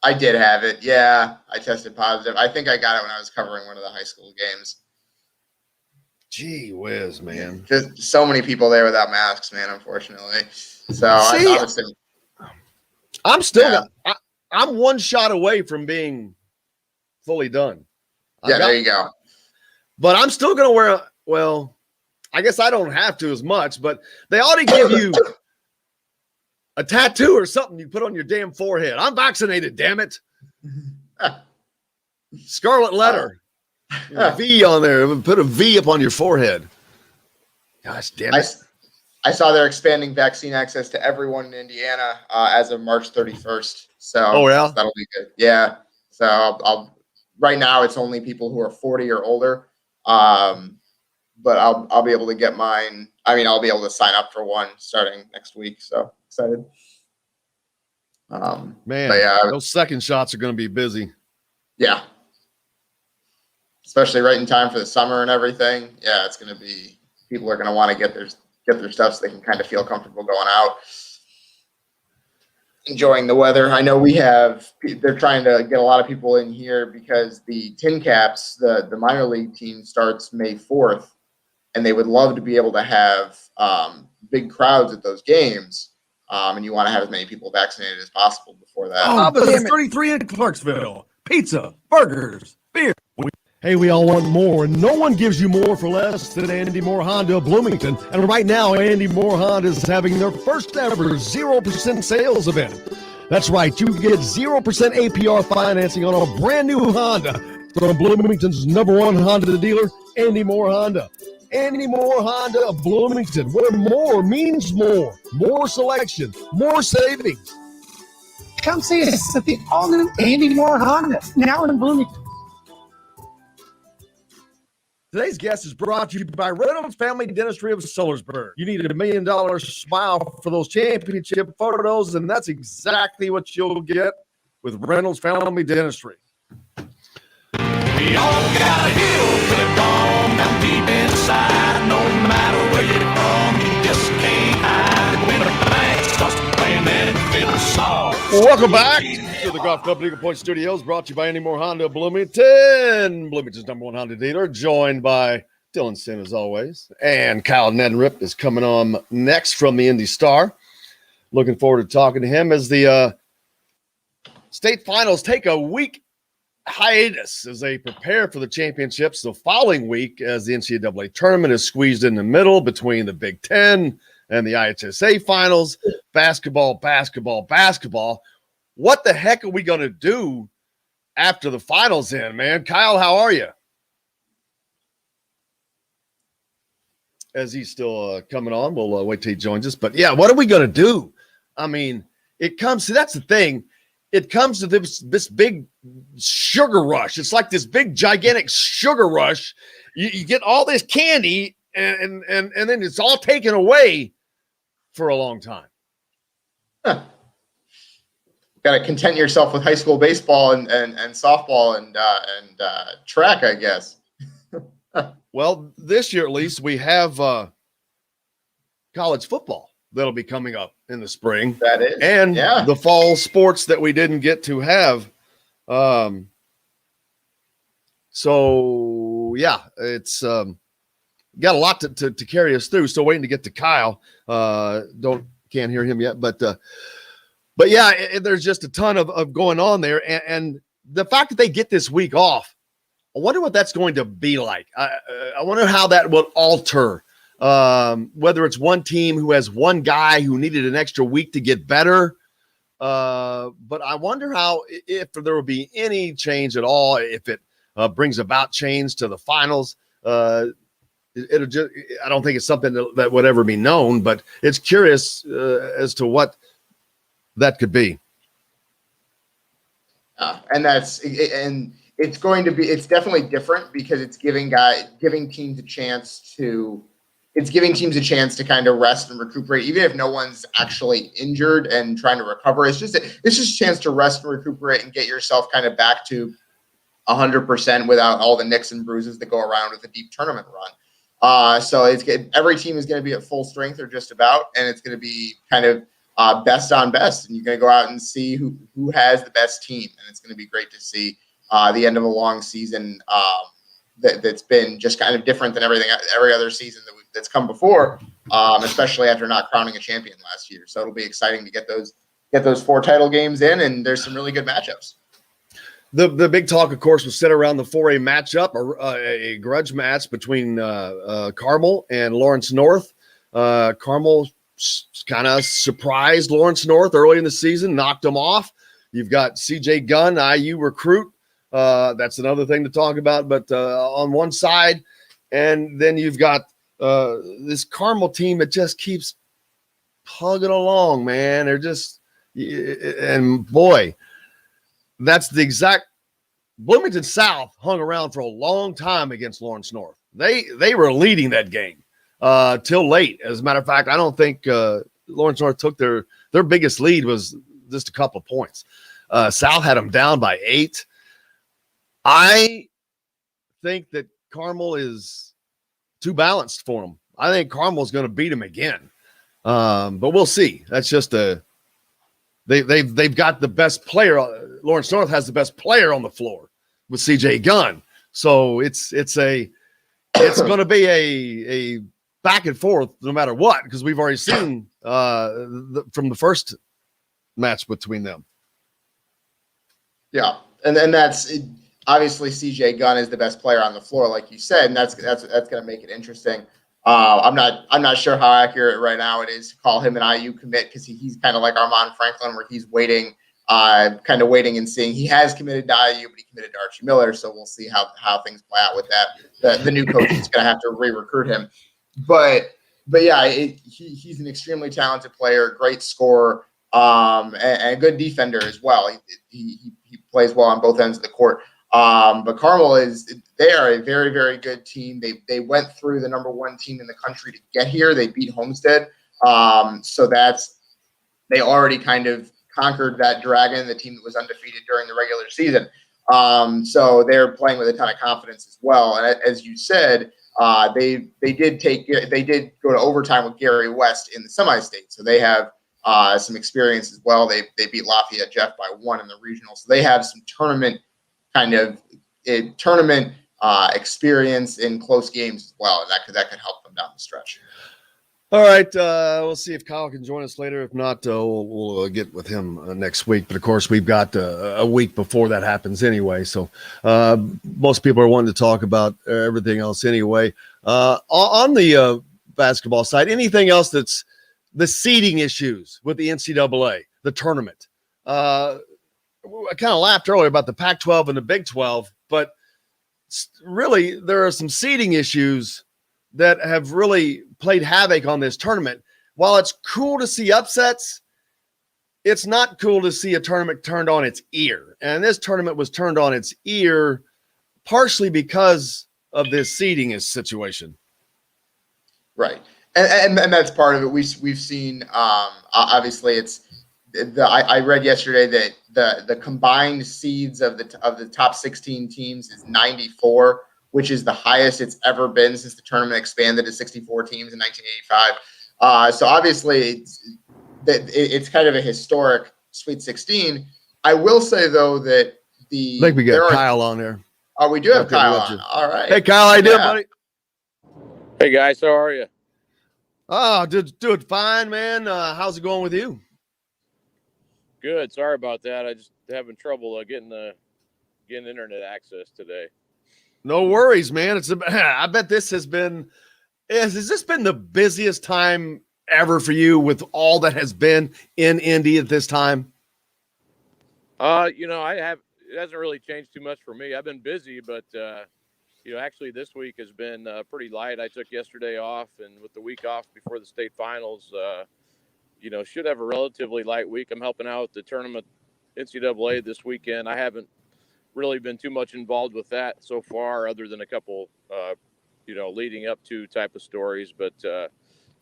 I did have it. Yeah, I tested positive. I think I got it when I was covering one of the high school games.
Gee whiz, man.
Just so many people there without masks, man, unfortunately. So
I'm still I'm one shot away from being fully done.
There you go.
But I'm still going to wear, well, I guess I don't have to as much, but they ought to give you a tattoo or something you put on your damn forehead. I'm vaccinated, damn it. Scarlet letter. V on there. Put a V up on your forehead. Gosh damn it.
I saw they're expanding vaccine access to everyone in Indiana as of March 31st. So that'll be good. Yeah. So I'll right now it's only people who are 40 or older. But I'll be able to get mine. I mean, I'll be able to sign up for one starting next week. So excited.
Man, those second shots are going to be busy.
Yeah. Especially right in time for the summer and everything. Yeah, it's going to be, people are going to want to get their stuff so they can kind of feel comfortable going out, enjoying the weather. I know they're trying to get a lot of people in here because the Tin Caps, the minor league team starts May 4th, and they would love to be able to have big crowds at those games. And you want to have as many people vaccinated as possible before that.
Bubba's 33 in Clarksville. Pizza, burgers, beer. Hey, we all want more, and no one gives you more for less than Andy Moore Honda of Bloomington. And right now, Andy Moore Honda is having their first ever 0% sales event. That's right, you get 0% APR financing on a brand new Honda from Bloomington's #1 Honda dealer, Andy Moore Honda. Andy Moore Honda of Bloomington, where more means more. More selection, more savings.
Come see us at the all-new Andy Moore Honda, now in Bloomington.
Today's guest is brought to you by Reynolds Family Dentistry of Sellersburg. You need $1 million smile for those championship photos, and that's exactly what you'll get with Reynolds Family Dentistry.
We all got a hill clip on down deep inside. No matter where you're from, you just can't hide. When the bank starts playing that it feels soft.
Welcome back to the Golf Club Eagle Point Studios, brought to you by Andy Moore Honda of Bloomington, Bloomington's #1 Honda dealer, joined by Dylan Sinn as always, and Kyle Neddenriep is coming on next from the Indy Star. Looking forward to talking to him as the state finals take a week hiatus as they prepare for the championships the following week, as the NCAA tournament is squeezed in the middle between the Big Ten and the IHSA finals. Basketball. What the heck are we going to do after the finals end, man? Kyle, how are you? As he's still coming on, we'll wait till he joins us. But yeah, what are we going to do? I mean, that's the thing. It comes to this big sugar rush. It's like this big, gigantic sugar rush. You get all this candy, and then it's all taken away for a long time.
Huh. Got to content yourself with high school baseball and softball and track, I guess.
Well, this year at least we have college football that'll be coming up in the spring.
That is,
and the fall sports that we didn't get to have. So yeah, it's got a lot to carry us through. Still waiting to get to Kyle. Can't hear him yet, but yeah, there's just a ton of going on there, and the fact that they get this week off, I wonder what that's going to be like. I wonder how that will alter whether it's one team who has one guy who needed an extra week to get better. But I wonder if there will be any change at all, if it brings about change to the finals. It'll just, I don't think it's something that would ever be known, but it's curious as to what that could be.
And it's definitely different because it's giving teams a chance to kind of rest and recuperate, even if no one's actually injured and trying to recover. It's just a chance to rest and recuperate and get yourself kind of back to 100% without all the nicks and bruises that go around with a deep tournament run. So every team is going to be at full strength or just about, and it's going to be kind of best on best, and you're going to go out and see who has the best team, and it's going to be great to see the end of a long season that's been just kind of different than every other season that's come before, especially after not crowning a champion last year. So it'll be exciting to get those 4 title games in, and there's some really good matchups.
The big talk, of course, was set around the 4A matchup, a grudge match between Carmel and Lawrence North. Carmel kind of surprised Lawrence North early in the season, knocked them off. You've got CJ Gunn, IU recruit. That's another thing to talk about, but on one side. And then you've got this Carmel team that just keeps plugging along, man. They're just – and, boy – that's the exact Bloomington South hung around for a long time against Lawrence North. They were leading that game till late. As a matter of fact, I don't think Lawrence North took their biggest lead was just a couple of points. South had them down by 8. I think that Carmel is too balanced for them. I think Carmel is going to beat them again, but we'll see. That's just They've got the best player. Lawrence North has the best player on the floor with CJ Gunn. So it's going to be a back and forth no matter what, because we've already seen from the first match between them.
Yeah, and then that's obviously CJ Gunn is the best player on the floor, like you said, and that's going to make it interesting. I'm not sure how accurate right now it is to call him an IU commit, because he's kind of like Armand Franklin, where he's waiting and seeing. He has committed to IU, but he committed to Archie Miller, so we'll see how things play out with that. The new coach is going to have to re-recruit him, but yeah, he's an extremely talented player, great scorer, and a good defender as well. He plays well on both ends of the court. But Carmel they are a very, very good team. They went through the number 1 team in the country to get here. They beat Homestead. So they already kind of conquered that dragon, the team that was undefeated during the regular season. So they're playing with a ton of confidence as well. And as you said, they did go to overtime with Gary West in the semi-state. So they have some experience as well. They beat Lafayette Jeff by 1 in the regional. So they have some tournament experience in close games as well, and that could help them down the stretch.
All right, we'll see if Kyle can join us later. If not, we'll get with him next week. But of course, we've got a week before that happens anyway. So most people are wanting to talk about everything else anyway. On the basketball side, anything else that's the seeding issues with the NCAA, the tournament. I kind of laughed earlier about the Pac-12 and the Big 12, but really there are some seeding issues that have really played havoc on this tournament. While it's cool to see upsets, it's not cool to see a tournament turned on its ear. And this tournament was turned on its ear partially because of this seeding situation.
Right. And that's part of it. We've seen, obviously I read yesterday that the combined seeds of the top 16 teams is 94, which is the highest it's ever been since the tournament expanded to 64 teams in 1985. So obviously it's kind of a historic Sweet 16. I will say though that
I think we got Kyle on there.
Oh, we do have Kyle on. All right.
Hey Kyle, how you doing, buddy?
Hey guys, how are you?
Oh, doing fine, man. How's it going with you?
Good. Sorry about that. I just having trouble getting internet access today.
No worries, man. I bet this has been Has this been the busiest time ever for you with all that has been in Indy at this time?
It hasn't really changed too much for me. I've been busy, but actually this week has been pretty light. I took yesterday off, and with the week off before the state finals, should have a relatively light week. I'm helping out with the tournament NCAA this weekend. I haven't really been too much involved with that so far, other than a couple, leading up to type of stories. But it'd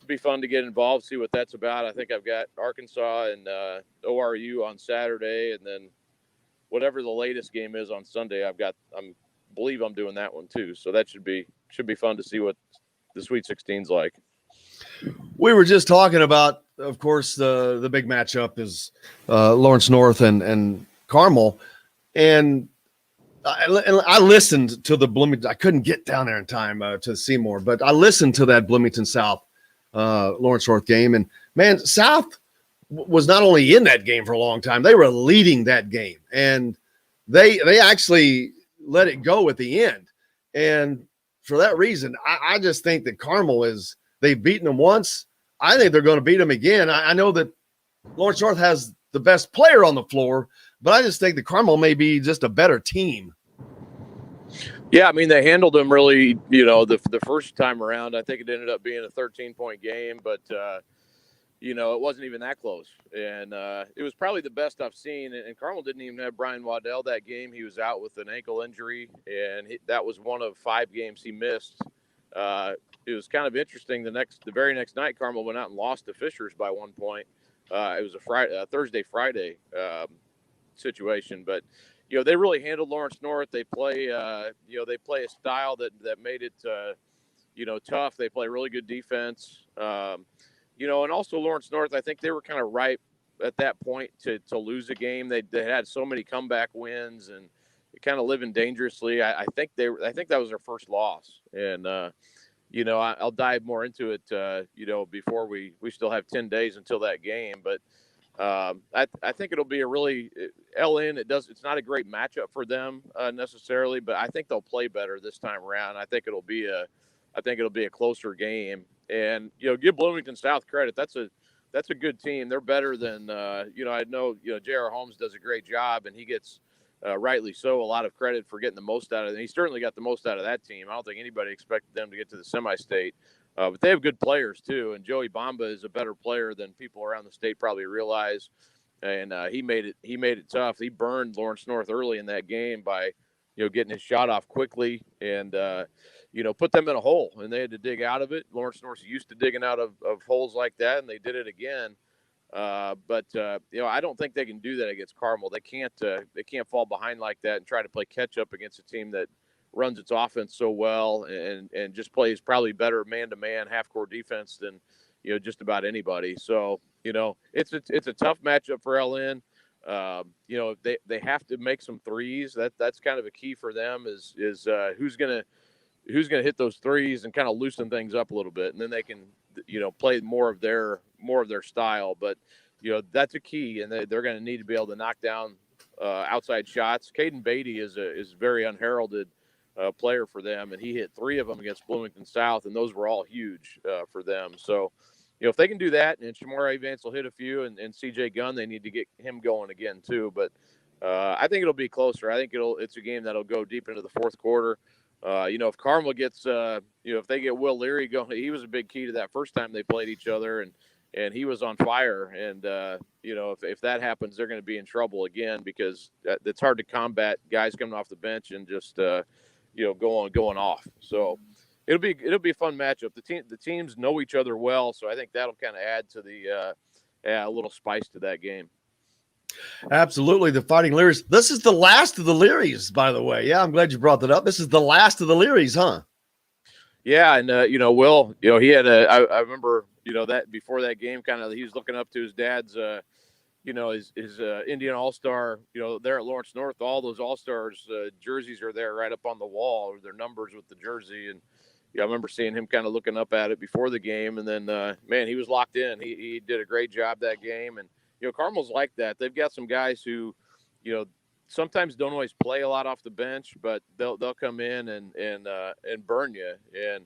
be fun to get involved, see what that's about. I think I've got Arkansas and ORU on Saturday, and then whatever the latest game is on Sunday, believe I'm doing that one too. So that should be fun to see what the Sweet 16's like.
We were just talking about, of course, the big matchup is Lawrence North and Carmel, and I listened to the Bloomington. I couldn't get down there in time to Seymour, but I listened to that Bloomington South Lawrence North game, and man, South was not only in that game for a long time, they were leading that game, and they actually let it go at the end. And for that reason, I just think that Carmel they've beaten them once. I think they're going to beat them again. I know that Lawrence North has the best player on the floor, but I just think that Carmel may be just a better team.
Yeah, I mean, they handled them really, the first time around. I think it ended up being a 13-point game, but, it wasn't even that close. And it was probably the best I've seen. And Carmel didn't even have Brian Waddell that game. He was out with an ankle injury, and that was one of 5 games he missed. It was kind of interesting. The very next night, Carmel went out and lost to Fishers by 1 point. It was a Thursday, Friday situation, but they really handled Lawrence North. They play, they play a style that made it, tough. They play really good defense. And also Lawrence North, I think they were kind of ripe at that point to lose a game. They had so many comeback wins and kind of living dangerously. I think that was their first loss, and I'll dive more into it, before we still have 10 days until that game. But I think it'll be a really LN. It's not a great matchup for them necessarily, but I think they'll play better this time around. I think it'll be a closer game. And give Bloomington South credit. That's a good team. They're better than I know. J.R. Holmes does a great job, and he gets rightly so a lot of credit for getting the most out of it. He certainly got the most out of that team. I don't think anybody expected them to get to the semi-state, but they have good players too. And Joey Bamba is a better player than people around the state probably realize. And he made it tough. He burned Lawrence North early in that game by getting his shot off quickly and put them in a hole, and they had to dig out of it. Lawrence North's used to digging out of holes like that, and they did it again. But I don't think they can do that against Carmel. They can't fall behind like that and try to play catch up against a team that runs its offense so well and just plays probably better man-to-man half-court defense than just about anybody. So it's a tough matchup for LN. They have to make some threes. That's kind of a key for them is who's gonna hit those threes and kind of loosen things up a little bit, and then they can play more of their style. But that's a key, and they're going to need to be able to knock down outside shots. Caden Beatty is very unheralded player for them, and he hit 3 of them against Bloomington South, and those were all huge for them. So if they can do that, and Shamar Vance will hit a few, and CJ Gunn, they need to get him going again too. But I think it'll be closer. I think it's a game that'll go deep into the fourth quarter. If Carmel gets, if they get Will Leary going, he was a big key to that first time they played each other, and he was on fire. And if that happens, they're going to be in trouble again because it's hard to combat guys coming off the bench and just going off. So it'll be a fun matchup. The teams know each other well, so I think that'll kind of add to the a little spice to that game.
Absolutely, the Fighting Learys. This is the last of the Learys, by the way. Yeah, I'm glad you brought that up. This is the last of the Learys, huh?
Yeah, and Will, he had I remember, that before that game, kind of he was looking up to his dad's, his Indian All-Star, there at Lawrence North. All those All-Stars jerseys are there right up on the wall, or their numbers with the jersey, and I remember seeing him kind of looking up at it before the game, and then man, he was locked in. He did a great job that game, and Carmel's like that. They've got some guys who, sometimes don't always play a lot off the bench, but they'll come in and burn you. And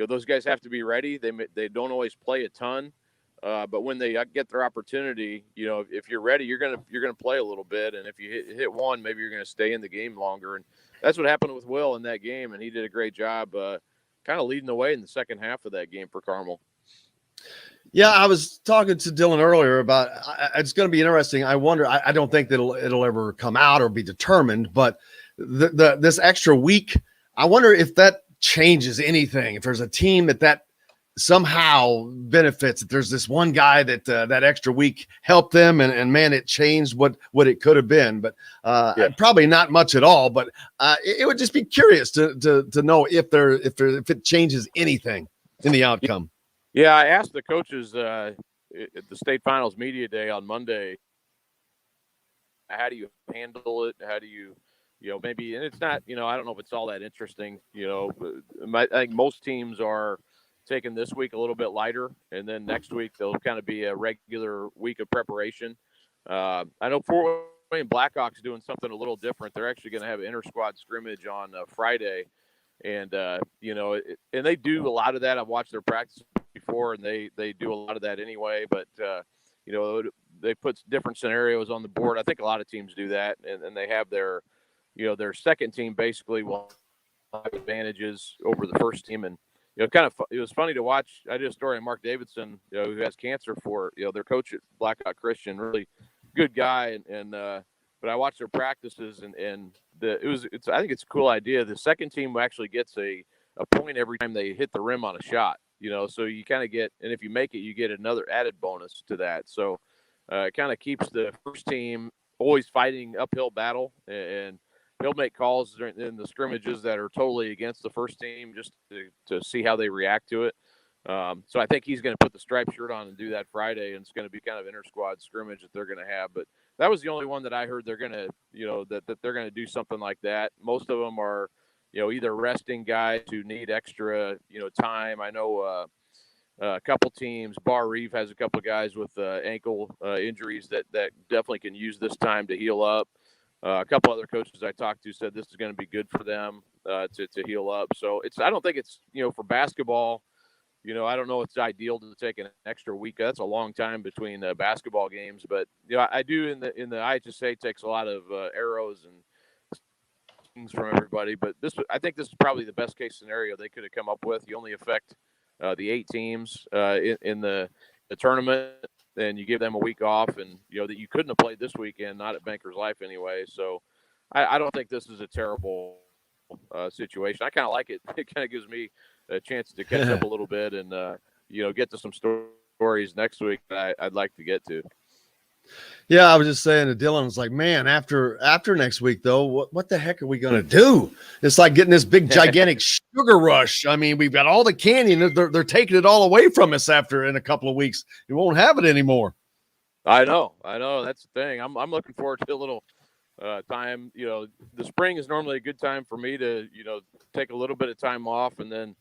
those guys have to be ready. They don't always play a ton, but when they get their opportunity, if you're ready, you're gonna play a little bit, and if you hit one, maybe you're gonna stay in the game longer. And that's what happened with Will in that game, and he did a great job, kind of leading the way in the second half of that game for Carmel.
Yeah, I was talking to Dylan earlier about it's going to be interesting. I wonder. I don't think that it'll ever come out or be determined, but this extra week, I wonder if that changes anything. If there's a team that somehow benefits, that there's this one guy that extra week helped them, and man, it changed what it could have been. But probably not much at all. But it would just be curious to know if it changes anything in the outcome.
Yeah, I asked the coaches at the state finals media day on Monday, how do you handle it? How do you, maybe, and it's not, I don't know if it's all that interesting, I think most teams are taking this week a little bit lighter, and then next week they'll kind of be a regular week of preparation. I know Fort Wayne Blackhawks doing something a little different. They're actually going to have an inter-squad scrimmage on Friday. And, and they do a lot of that. I've watched their practice before, and they do a lot of that anyway. But, they put different scenarios on the board. I think a lot of teams do that, and they have their second team basically will have advantages over the first team. And, it was funny to watch. I did a story on Mark Davidson, who has cancer for, their coach at Blackhawk Christian, really good guy. But I watched their practices, and I think it's a cool idea. The second team actually gets a point every time they hit the rim on a shot, so you kind of get, and if you make it, you get another added bonus to that. So it kind of keeps the first team always fighting uphill battle, and he'll make calls in the scrimmages that are totally against the first team just to see how they react to it. So I think he's going to put the striped shirt on and do that Friday, and it's going to be kind of inter-squad scrimmage that they're going to have. But that was the only one that I heard they're going to, that they're going to do something like that. Most of them are, either resting guys who need extra, time. I know a couple teams, Bar Reef has a couple guys with ankle injuries that definitely can use this time to heal up. A couple other coaches I talked to said this is going to be good for them to heal up. So I don't think it's, for basketball, I don't know it's ideal to take an extra week. That's a long time between basketball games, but I do in the IHSA takes a lot of arrows and things from everybody. But I think this is probably the best case scenario they could have come up with. You only affect the 8 teams in the tournament, and you give them a week off, and that you couldn't have played this weekend, not at Bankers Life anyway. So I don't think this is a terrible situation. I kind of like it. It kind of gives me a chance to catch up a little bit and get to some stories next week that I'd like to get to.
Yeah, I was just saying to Dylan, it's like, man, after next week though, what the heck are we gonna do? It's like getting this big gigantic sugar rush. I mean, we've got all the candy, and they're taking it all away from us in a couple of weeks. We won't have it anymore.
I know. That's the thing. I'm looking forward to a little time. The spring is normally a good time for me to take a little bit of time off, and then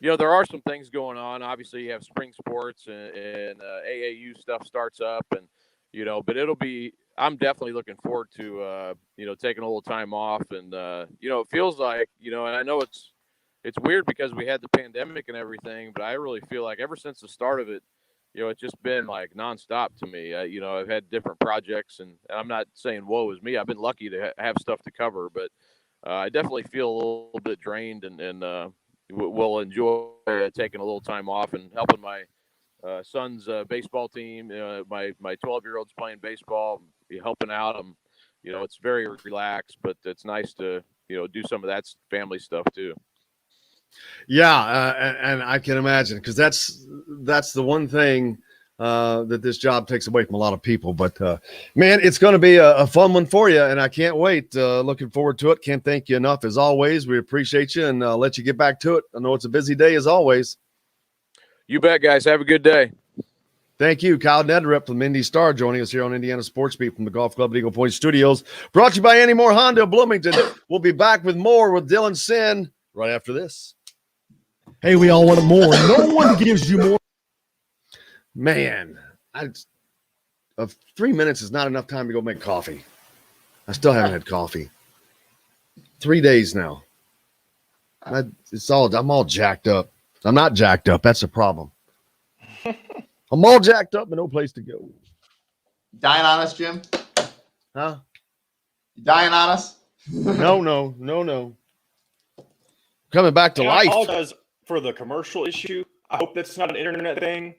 there are some things going on. Obviously, you have spring sports and AAU stuff starts up, and but I'm definitely looking forward to taking a little time off, and it feels like and I know it's weird because we had the pandemic and everything, but I really feel like ever since the start of it, it's just been like nonstop to me. I've had different projects, and I'm not saying woe is me. I've been lucky to have stuff to cover, but I definitely feel a little bit drained, and will enjoy taking a little time off and helping my son's baseball team. My 12-year-old's playing baseball, helping out him. It's very relaxed, but it's nice to do some of that family stuff too.
Yeah, and I can imagine, because that's the one thing that this job takes away from a lot of people. But man, it's going to be a fun one for you, and I can't wait. Looking forward to it. Can't thank you enough as always. We appreciate you, and let you get back to it. I know it's a busy day as always.
You bet, guys. Have a good day.
Thank you, Kyle Neddenriep from Indy Star, joining us here on Indiana Sports Beat from the Golf Club at Eagle Point Studios. Brought to you by Andy Moore Honda of Bloomington. We'll be back with more with Dylan Sinn right after this.
Hey, we all want more. No one gives you more.
Man, 3 minutes is not enough time to go make coffee. I still haven't had coffee. 3 days now. I'm all jacked up. I'm not jacked up. That's the problem. I'm all jacked up, but no place to go.
Dying on us, Jim?
Huh?
You dying on us?
No. Coming back to
And
life.
I apologize for the commercial issue. I hope that's not an internet thing.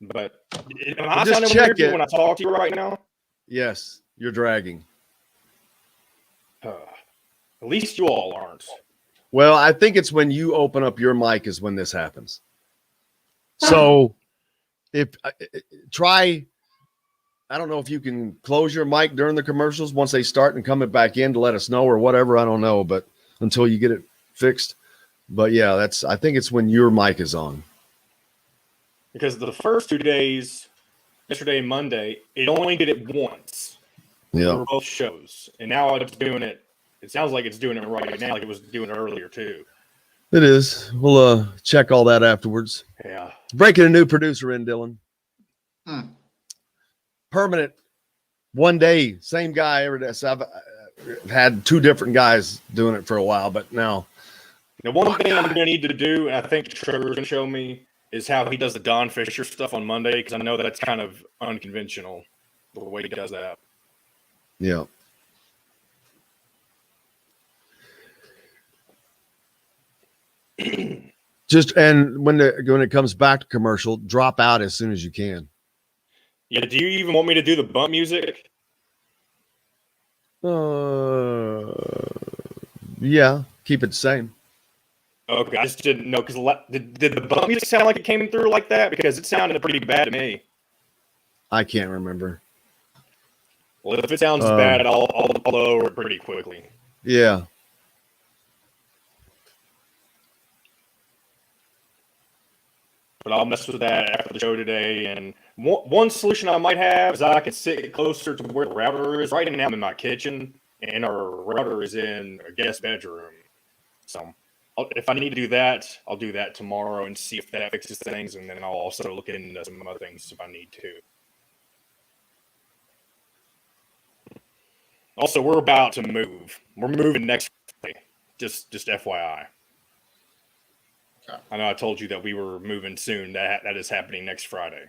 But am I
Just
sounding
check
weird to you
it.
when I talk to you right now?
Yes, you're dragging.
At least you all aren't.
Well, I think it's when you open up your mic is when this happens. So if try, I don't know if you can close your mic during the commercials once they start and come it back in to let us know or whatever. I don't know, but until you get it fixed. But yeah, I think it's when your mic is on.
Because the first 2 days, yesterday and Monday, it only did it once.
Yeah.
For both shows. And now it's doing it. It sounds like it's doing it right now, like it was doing it earlier too.
It is. We'll check all that afterwards.
Yeah.
Breaking a new producer in, Dylan. Permanent. 1 day, same guy every day. So I've had 2 different guys doing it for a while, but now.
The one thing I'm going to need to do, and I think Trevor's going to show me, is how he does the Don Fisher stuff on Monday, because I know that's kind of unconventional, the way he does that.
Yeah. Just and when it comes back to commercial, drop out as soon as you can.
Yeah, do you even want me to do the bump music?
Yeah, keep it the same.
Okay, I just didn't know, because did the bump music sound like it came through like that? Because it sounded pretty bad to me.
I can't remember.
Well, if it sounds bad, I'll lower it pretty quickly.
Yeah.
But I'll mess with that after the show today. And one solution I might have is I can sit closer to where the router is. Right now I'm in my kitchen, and our router is in a guest bedroom. So if I need to do that, I'll do that tomorrow and see if that fixes things. And then I'll also look into some other things if I need to. Also, we're about to move. We're moving next Friday. Just FYI.
Okay.
I know I told you that we were moving soon. That is happening next Friday.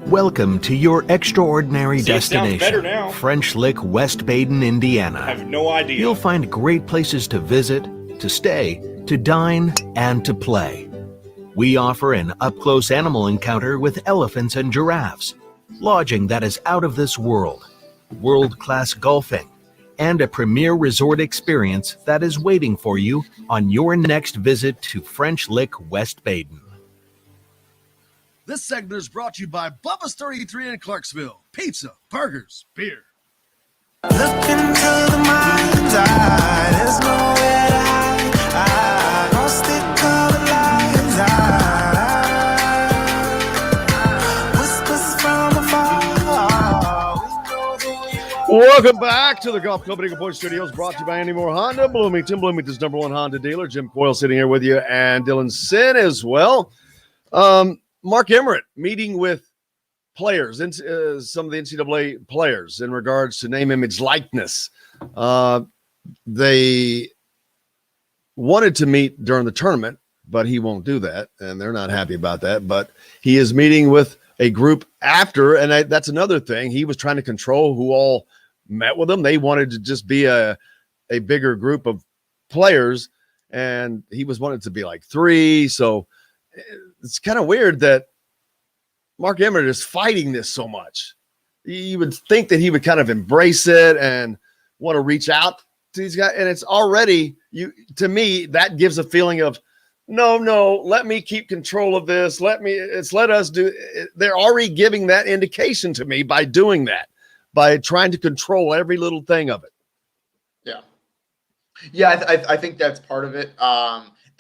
Welcome to your extraordinary
See, it sounds better
destination,
now.
French Lick, West Baden, Indiana.
I have no idea.
You'll find great places to visit, to stay, to dine, and to play. We offer an up-close animal encounter with elephants and giraffes, lodging that is out of this world, world-class golfing, and a premier resort experience that is waiting for you on your next visit to French Lick, West Baden.
This segment is brought to you by Bubba's 33 in Clarksville. Pizza, burgers, beer.
Look into the mind's eye, there's nowhere to hide. I lost it, color lines. Whispers from afar.
Welcome back to the Golf Club at Eagle Point Studios, brought to you by Andy Moore Honda, Bloomington. Bloomington's #1 Honda dealer. Jim Coyle sitting here with you, and Dylan Sinn as well. Mark Emmert meeting with players, some of the NCAA players in regards to name, image, likeness. They wanted to meet during the tournament, but he won't do that, and they're not happy about that. But he is meeting with a group after, and that's another thing. He was trying to control who all met with him. They wanted to just be a bigger group of players, and he was wanted to be like 3. So it's kind of weird that Mark Emmert is fighting this so much. You would think that he would kind of embrace it and want to reach out to these guys. And it's already, to me, that gives a feeling of, no, let me keep control of this. Let us do. They're already giving that indication to me by doing that, by trying to control every little thing of it.
Yeah, I think that's part of it.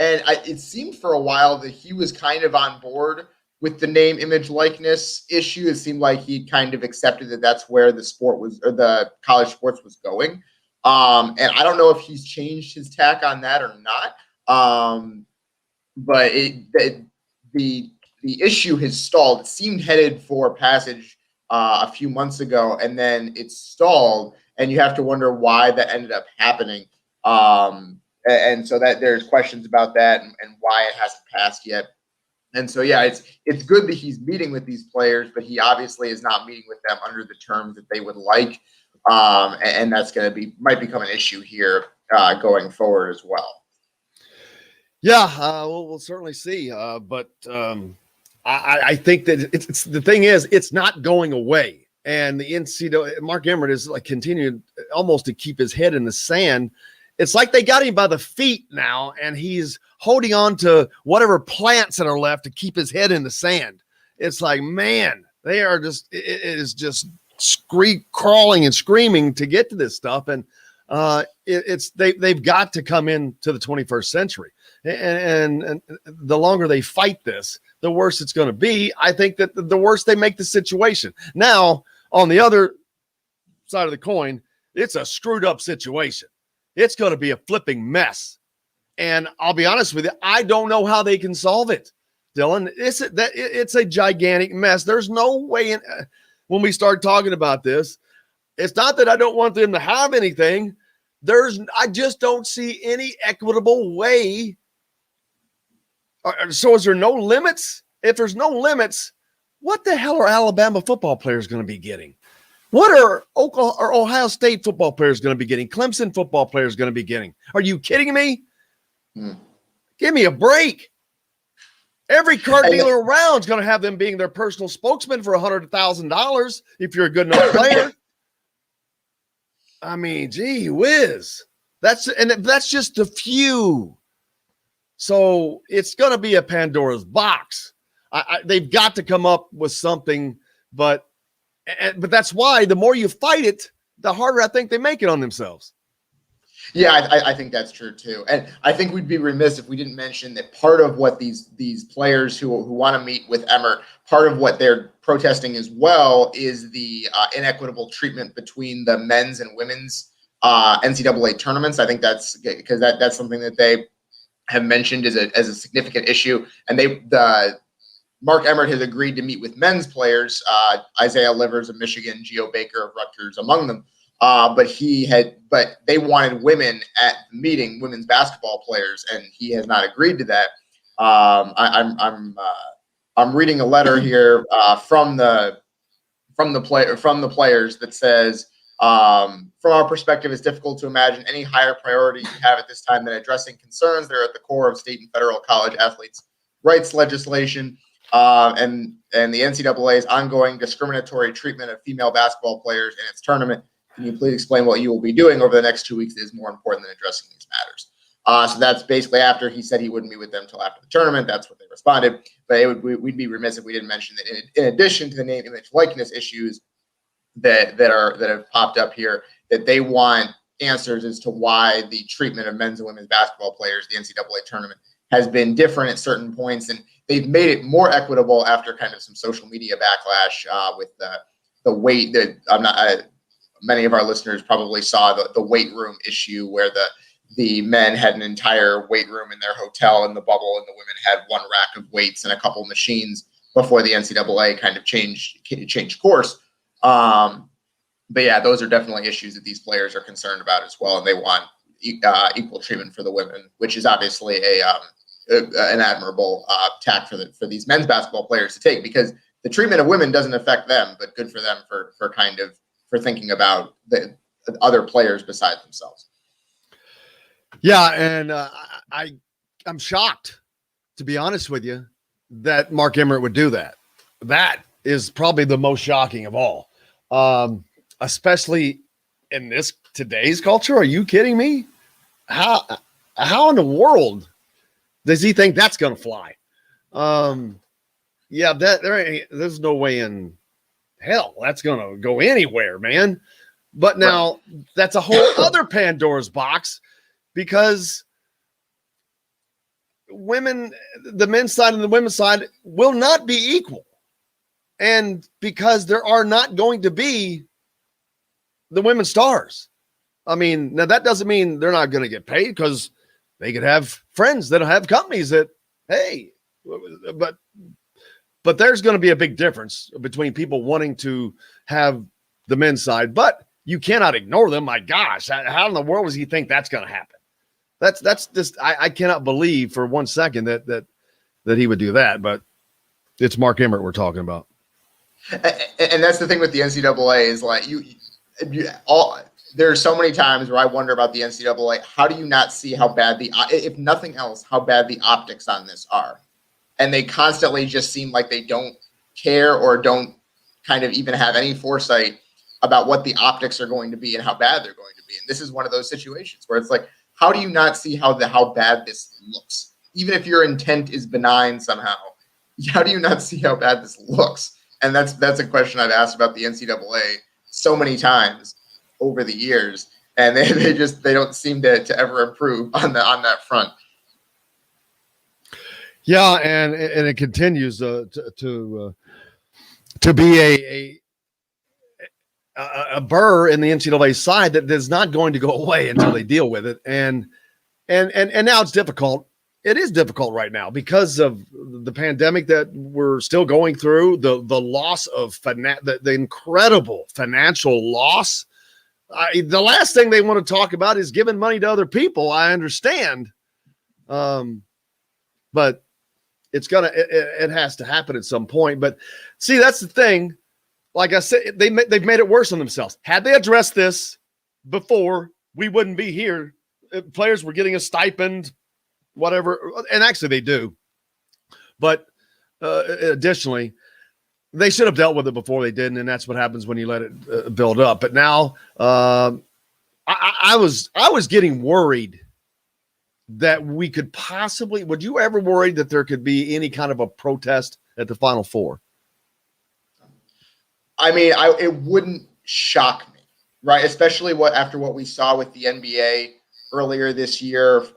It seemed for a while that he was kind of on board with the name, image, likeness issue. It seemed like he kind of accepted that that's where the sport was, or the college sports was going. And I don't know if he's changed his tack on that or not. But the the issue has stalled. It seemed headed for passage a few months ago, and then it stalled, and you have to wonder why that ended up happening. And so that there's questions about that and why it hasn't passed yet. And so, yeah, it's good that he's meeting with these players, but he obviously is not meeting with them under the terms that they would like. And that's going to might become an issue here going forward as well.
Yeah, we'll certainly see. But I think that it's the thing is, it's not going away. And the NCAA, Mark Emmert is like continuing almost to keep his head in the sand. It's like they got him by the feet now, and he's holding on to whatever plants that are left to keep his head in the sand. It's like, man, they are just, it is just crawling and screaming to get to this stuff. And they've got to come into the 21st century. And the longer they fight this, the worse it's going to be. I think that the worse they make the situation. Now, on the other side of the coin, it's a screwed up situation. It's going to be a flipping mess. And I'll be honest with you, I don't know how they can solve it, Dylan. It's a gigantic mess. There's no way when we start talking about this, it's not that I don't want them to have anything. I just don't see any equitable way. So is there no limits? If there's no limits, what the hell are Alabama football players going to be getting? What are Ohio State football players going to be getting? Clemson football players going to be getting? Are you kidding me? Give me a break. Every car dealer around is going to have them being their personal spokesman for $100,000 if you're a good enough player. I mean, gee whiz. That's just a few. So it's going to be a Pandora's box. They've got to come up with something, but that's why the more you fight it, the harder I think they make it on themselves.
Yeah, I think that's true too. And I think we'd be remiss if we didn't mention that part of what these players who want to meet with Emmert, part of what they're protesting as well is the inequitable treatment between the men's and women's NCAA tournaments. I think that's because that's something that they have mentioned as a significant issue. And Mark Emmert has agreed to meet with men's players, Isaiah Livers of Michigan, Geo Baker of Rutgers among them. But they wanted women at the meeting, women's basketball players, and he has not agreed to that. I'm reading a letter here from the players that says, from our perspective, it's difficult to imagine any higher priority you have at this time than addressing concerns that are at the core of state and federal college athletes' rights legislation. And the NCAA's ongoing discriminatory treatment of female basketball players in its tournament. Can you please explain what you will be doing over the next 2 weeks that is more important than addressing these matters? So that's basically after he said he wouldn't meet with them until after the tournament. That's what they responded. But we'd be remiss if we didn't mention that in addition to the name, image, likeness issues that have popped up here, that they want answers as to why the treatment of men's and women's basketball players, the NCAA tournament, has been different at certain points, and they've made it more equitable after kind of some social media backlash with the weight that many of our listeners probably saw the weight room issue where the men had an entire weight room in their hotel in the bubble, and the women had one rack of weights and a couple machines before the NCAA kind of changed course. But yeah, those are definitely issues that these players are concerned about as well, and they want equal treatment for the women, which is obviously an admirable tack for these men's basketball players to take, because the treatment of women doesn't affect them, but good for them for thinking about the other players besides themselves.
Yeah, and I'm shocked, to be honest with you, that Mark Emmert would do that. That is probably the most shocking of all, especially in today's culture. Are you kidding me? How in the world does he think that's going to fly? Yeah, there's no way in hell that's going to go anywhere, man. But now that's a whole other Pandora's box, because the men's side and the women's side will not be equal. And because there are not going to be the women's stars. I mean, now that doesn't mean they're not going to get paid, because they could have friends that have companies that, hey, but But there's going to be a big difference between people wanting to have the men's side, but you cannot ignore them. My gosh, how in the world does he think that's going to happen? That's just I cannot believe for 1 second that he would do that. But it's Mark Emmert we're talking about,
and that's the thing with the NCAA is like there are so many times where I wonder about the NCAA. How do you not see how bad if nothing else, how bad the optics on this are? And they constantly just seem like they don't care or don't kind of even have any foresight about what the optics are going to be and how bad they're going to be. And this is one of those situations where it's like, how do you not see how bad this looks? Even if your intent is benign somehow, how do you not see how bad this looks? And that's a question I've asked about the NCAA so many times over the years, and they don't seem to ever improve on that front.
Yeah, and it continues to be a burr in the NCAA side that is not going to go away until they deal with it. And now it's difficult. It is difficult right now because of the pandemic that we're still going through, the loss of the incredible financial loss. The last thing they want to talk about is giving money to other people. I understand. But it has to happen at some point. But see, that's the thing. Like I said, they've made it worse on themselves. Had they addressed this before, we wouldn't be here. Players were getting a stipend, whatever, and actually they do. But additionally, they should have dealt with it before they didn't, and that's what happens when you let it build up. But now, I was getting worried that we could possibly. Would you ever worry that there could be any kind of a protest at the Final Four?
I mean, it wouldn't shock me, right? Especially after what we saw with the NBA earlier this year, with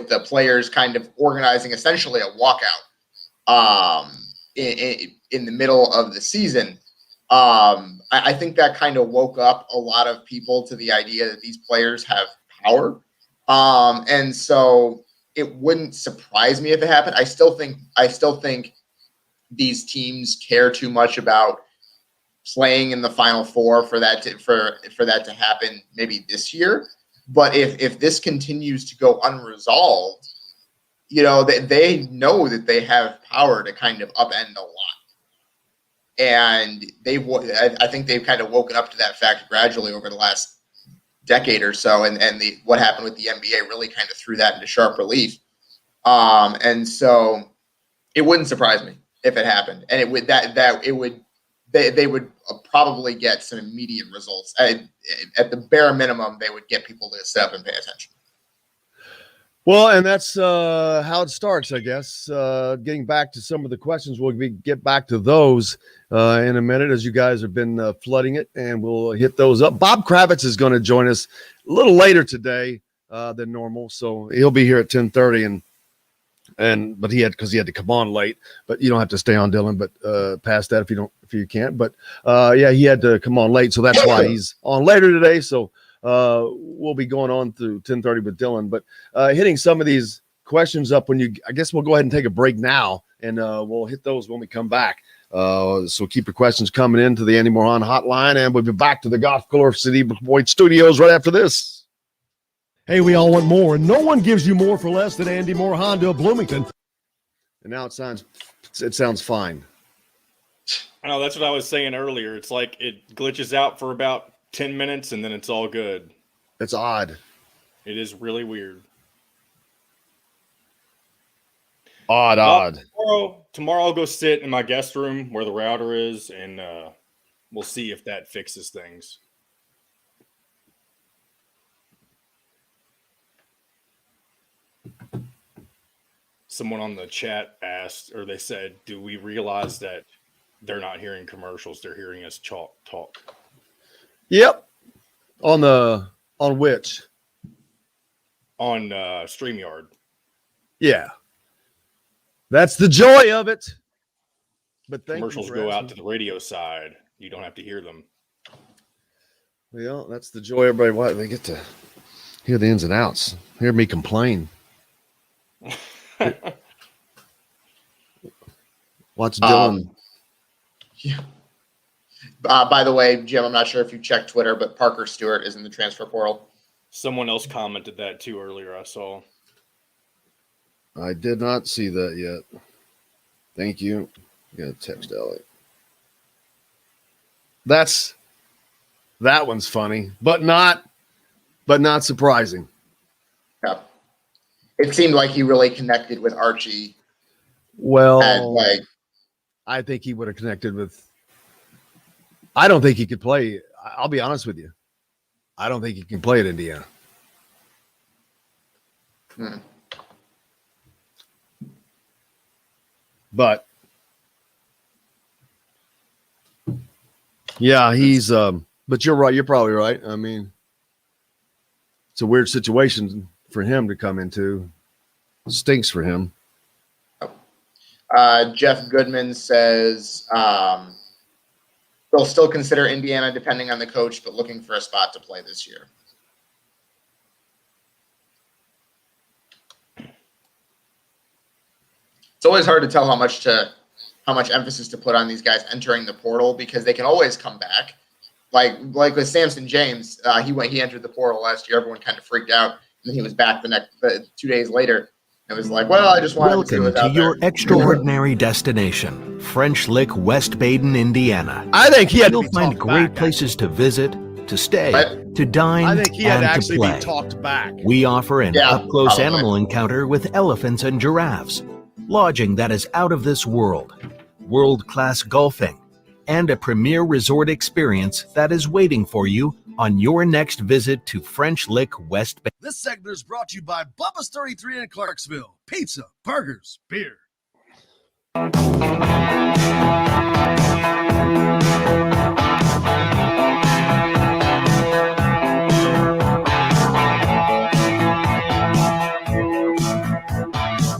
the players kind of organizing essentially a walkout in the middle of the season. I think that kind of woke up a lot of people to the idea that these players have power. And so it wouldn't surprise me if it happened. I still think these teams care too much about playing in the Final Four for that to happen maybe this year. But if this continues to go unresolved, they know that they have power to kind of upend a lot. And I think they've kind of woken up to that fact gradually over the last decade or so. And what happened with the NBA really kind of threw that into sharp relief. And so it wouldn't surprise me if it happened. And they would probably get some immediate results. At the bare minimum, they would get people to sit up and pay attention.
Well, and that's how it starts, I guess. Getting back to some of the questions, we'll get back to those in a minute as you guys have been flooding it, and we'll hit those up. Bob Kravitz is going to join us a little later today than normal, so he'll be here at 10:30, but he had to come on late. But you don't have to stay on, Dylan. But past that, if you can't. But he had to come on late, so that's why he's on later today. So we'll be going on through 10:30 with Dylan. But hitting some of these questions up I guess we'll go ahead and take a break now, and we'll hit those when we come back. So keep your questions coming into the Andy Moran hotline, and we'll be back to the Golf Galore City Boyd Studios right after this.
Hey, we all want more, and no one gives you more for less than Andy Moore Honda of Bloomington.
And now it sounds fine.
I know, that's what I was saying earlier. It's like it glitches out for about 10 minutes, and then it's all good.
That's odd.
It is really weird.
Odd.
Tomorrow I'll go sit in my guest room where the router is, and we'll see if that fixes things. Someone on the chat asked, or they said, do we realize that they're not hearing commercials? They're hearing us talk.
Yep. On which?
On StreamYard.
Yeah. That's the joy of it. But
commercials go out to the radio side. You don't have to hear them.
Well, that's the joy. Everybody, they get to hear the ins and outs. Hear me complain. Watch Dylan.
Yeah. By the way, Jim, I'm not sure if you checked Twitter, but Parker Stewart is in the transfer portal.
Someone else commented that too earlier, I saw.
I did not see that yet. Thank you. Gotta text Elliot. That one's funny, but not surprising.
Yeah. It seemed like he really connected with Archie.
Well, I think he would have connected with. I don't think he could play. I'll be honest with you. I don't think he can play at Indiana. But yeah, he's. But you're right. You're probably right. I mean, it's a weird situation for him to come into. It stinks for him.
Jeff Goodman says they'll still consider Indiana depending on the coach, but looking for a spot to play this year. It's always hard to tell how much emphasis to put on these guys entering the portal because they can always come back. Like with Samson James, he entered the portal last year. Everyone kind of freaked out, and then he was back the 2 days later. It was like, well, I just wanted to see what's out there.
Welcome to your extraordinary destination, French Lick, West Baden, Indiana.
I think he had to
You'll
be
find
talked
great
back,
places to visit, to stay,
Right.
to dine,
I think he had
and
to
to
actually
play.
be talked back.
We offer an
Yeah,
up-close
probably.
animal encounter with elephants and giraffes, lodging that is out of this world, world-class golfing, and a premier resort experience that is waiting for you on your next visit to French Lick, West Bay.
This segment is brought to you by Bubba's 33 in Clarksville. Pizza, burgers, beer.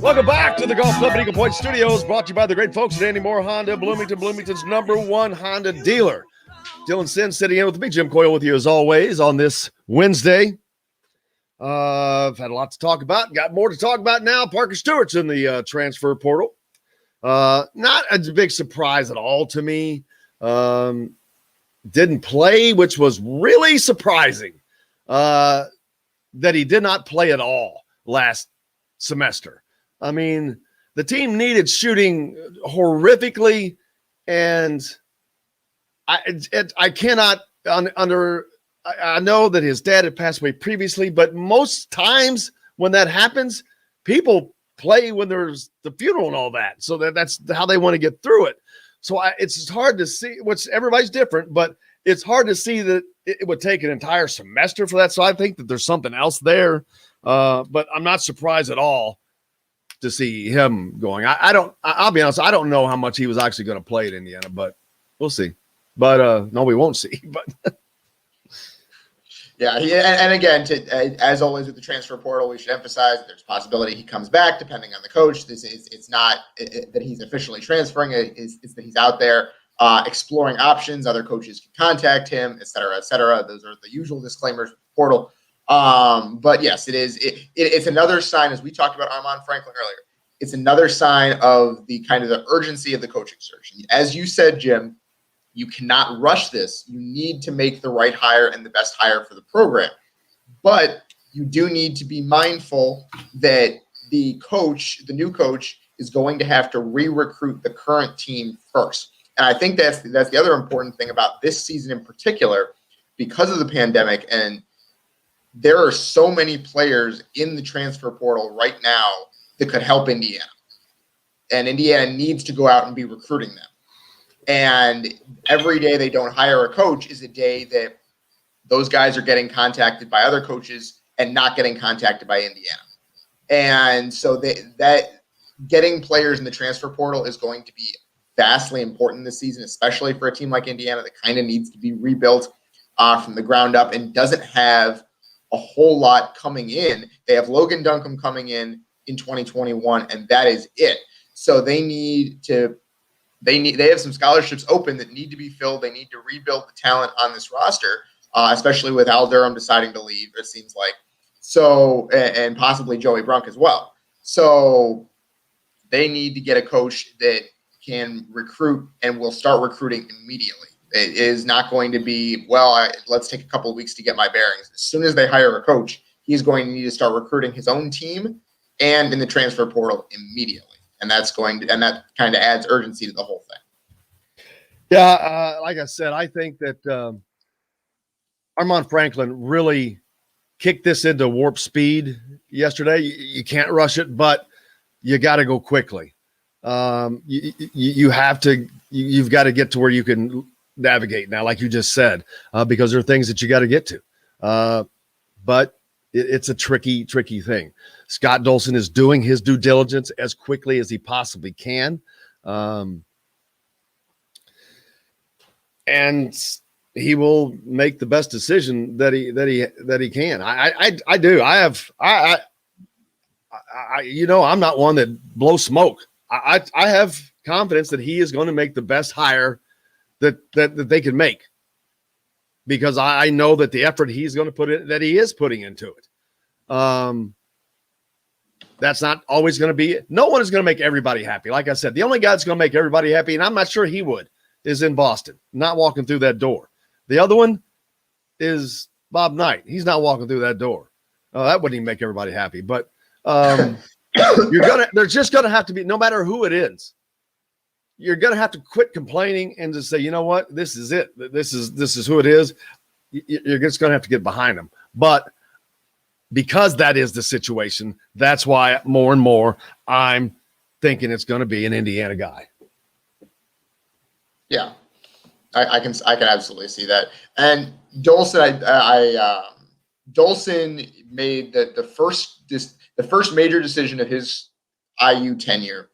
Welcome back to the Golf Club at Eagle Point Studios, brought to you by the great folks at Andy Moore Honda, Bloomington, Bloomington's #1 Honda dealer. Dylan Sinn sitting in with me, Jim Coyle with you as always on this Wednesday. I've had a lot to talk about. Got more to talk about now. Parker Stewart's in the transfer portal. Not a big surprise at all to me. Didn't play, which was really surprising that he did not play at all last semester. I mean, the team needed shooting horrifically, and I cannot I know that his dad had passed away previously, but most times when that happens, people play when there's the funeral and all that. So that's how they want to get through it. So it's hard to see, which everybody's different, but it's hard to see that it would take an entire semester for that. So I think that there's something else there. But I'm not surprised at all to see him going. I'll be honest, I don't know how much he was actually going to play at Indiana, but we'll see. But no, we won't see. But
yeah, and again, as always with the transfer portal, we should emphasize that there's a possibility he comes back depending on the coach. It's not that he's officially transferring; it's that he's out there exploring options. Other coaches can contact him, et cetera, et cetera. Those are the usual disclaimers with the portal. But yes, it's another sign, as we talked about Armand Franklin earlier. It's another sign of the kind of the urgency of the coaching search. As you said, Jim, you cannot rush this. You need to make the right hire and the best hire for the program. But you do need to be mindful that the new coach, is going to have to re-recruit the current team first. And I think that's the other important thing about this season in particular, because of the pandemic. And there are so many players in the transfer portal right now that could help Indiana. And Indiana needs to go out and be recruiting them. And every day they don't hire a coach is a day that those guys are getting contacted by other coaches and not getting contacted by Indiana. And so that getting players in the transfer portal is going to be vastly important this season, especially for a team like Indiana that kind of needs to be rebuilt from the ground up and doesn't have a whole lot coming in. They have Logan Duncombe coming in 2021, and that is it. So they have some scholarships open that need to be filled. They need to rebuild the talent on this roster, especially with Al Durham deciding to leave, it seems like. So, and possibly Joey Brunk as well. So they need to get a coach that can recruit and will start recruiting immediately. It is not going to be, well, let's take a couple of weeks to get my bearings. As soon as they hire a coach, he's going to need to start recruiting his own team and in the transfer portal immediately. And that kind of adds urgency to the whole thing.
Yeah, like I said, I think that Armand Franklin really kicked this into warp speed yesterday. You can't rush it, but you got to go quickly. You've got to get to where you can navigate now, like you just said, because there are things that you got to get to. But it's a tricky thing. Scott Dolson is doing his due diligence as quickly as he possibly can. And he will make the best decision that he can. I do. I'm not one that blows smoke. I have confidence that he is going to make the best hire that they can make, because I know that the effort he's going to put in, that he is putting into it. That's not always going to be it. No one is going to make everybody happy. Like I said, the only guy that's going to make everybody happy, and I'm not sure he would, is in Boston, not walking through that door. The other one is Bob Knight. He's not walking through that door. That wouldn't even make everybody happy. But there's just going to have to be, no matter who it is, you're going to have to quit complaining and just say, you know what, this is it. This is who it is. You're just going to have to get behind them. But because that is the situation, that's why more and more I'm thinking it's going to be an Indiana guy. Yeah,
I can absolutely see that. And Dolson, Dolson made the first major decision of his IU tenure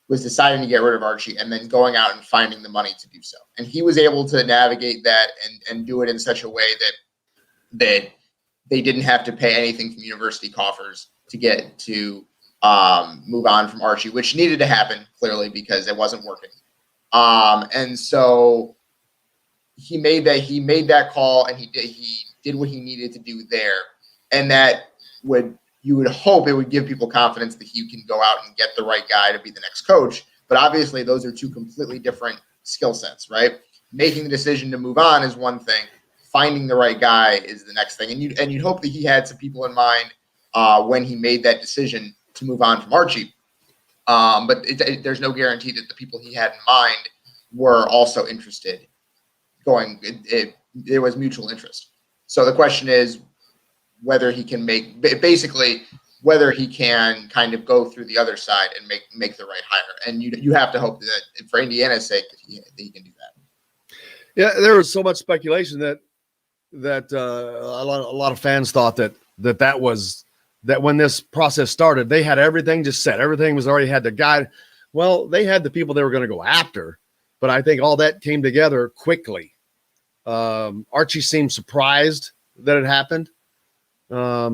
was deciding to get rid of Archie and then going out and finding the money to do so. And he was able to navigate that and do it in such a way that they didn't have to pay anything from university coffers to get to move on from Archie, which needed to happen clearly because it wasn't working. And so he made that call, and he did what he needed to do there. And you would hope it would give people confidence that he can go out and get the right guy to be the next coach. But obviously those are two completely different skill sets, right? Making the decision to move on is one thing. Finding the right guy is the next thing. And you'd hope that he had some people in mind when he made that decision to move on from Archie. But there's no guarantee that the people he had in mind were also interested. There was mutual interest. So the question is whether he can whether he can kind of go through the other side and make the right hire. And you have to hope that for Indiana's sake that he can do that.
Yeah, there was so much speculation that a lot of fans thought that when this process started, they had everything just set. Everything was already had the guy. Well, they had the people they were going to go after, but I think all that came together quickly. Archie seemed surprised that it happened. A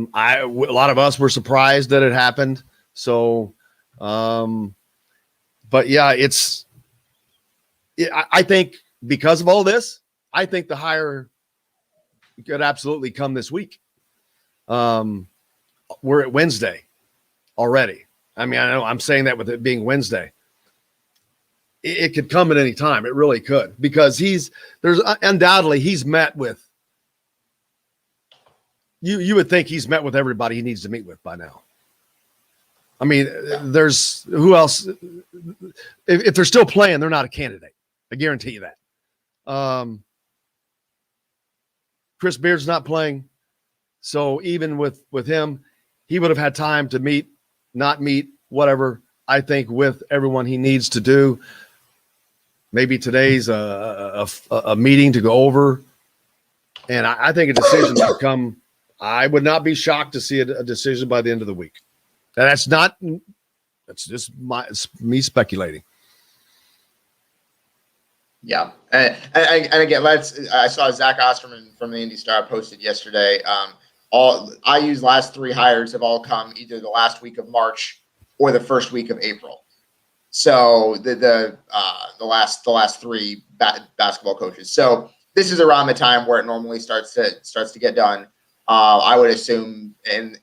lot of us were surprised that it happened. So, but yeah, I think because of all this, I think the hire could absolutely come this week. We're at Wednesday already. I mean, I know I'm saying that with it being Wednesday. It could come at any time. It really could, because there's undoubtedly he's met with. You would think he's met with everybody he needs to meet with by now. I mean, there's who else? If they're still playing, they're not a candidate. I guarantee you that. Chris Beard's not playing, so even with him, he would have had time to meet, not meet, whatever. I think with everyone he needs to do. Maybe today's a meeting to go over, and I think a decision could come. I would not be shocked to see a decision by the end of the week. And that's just me speculating.
Yeah, and again, I saw Zach Osterman from the Indy Star posted yesterday. All IU's last three hires have all come either the last week of March or the first week of April. So the last three basketball coaches. So this is around the time where it normally starts to get done. I would assume in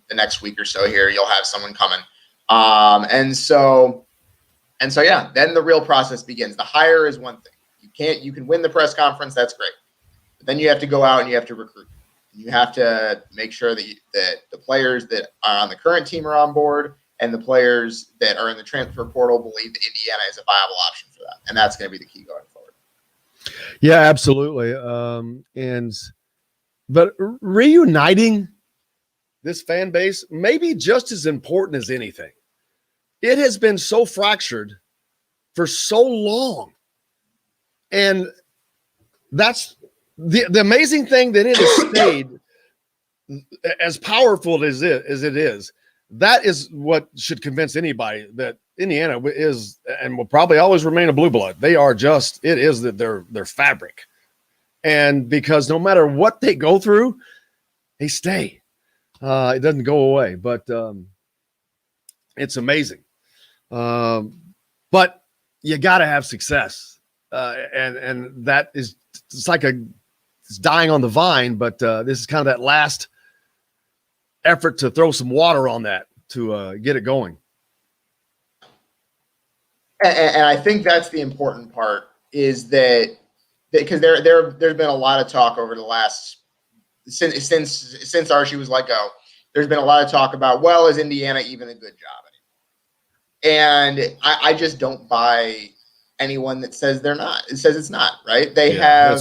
the next week or so here you'll have someone coming. And And so, yeah, then the real process begins. The hire is one thing. You can win the press conference. That's great. But then you have to go out and you have to recruit. You have to make sure that the players that are on the current team are on board, and the players that are in the transfer portal believe that Indiana is a viable option for them. And that's going to be the key going forward.
Yeah, absolutely. But reuniting this fan base may be just as important as anything. It has been so fractured for so long. And that's the amazing thing, that it has stayed as powerful as it is. That is what should convince anybody that Indiana is and will probably always remain a blue blood. They are just, it is that their fabric. And because no matter what they go through, they stay. It doesn't go away, but it's amazing. But you got to have success. And that is, it's like it's dying on the vine, but this is kind of that last effort to throw some water on that to get it going.
And I think that's the important part, is that because there's been a lot of talk over the last since Archie was let go. There's been a lot of talk about, well, is Indiana even a good job anymore? And I just don't buy anyone that says they're not. It says it's not, right? They have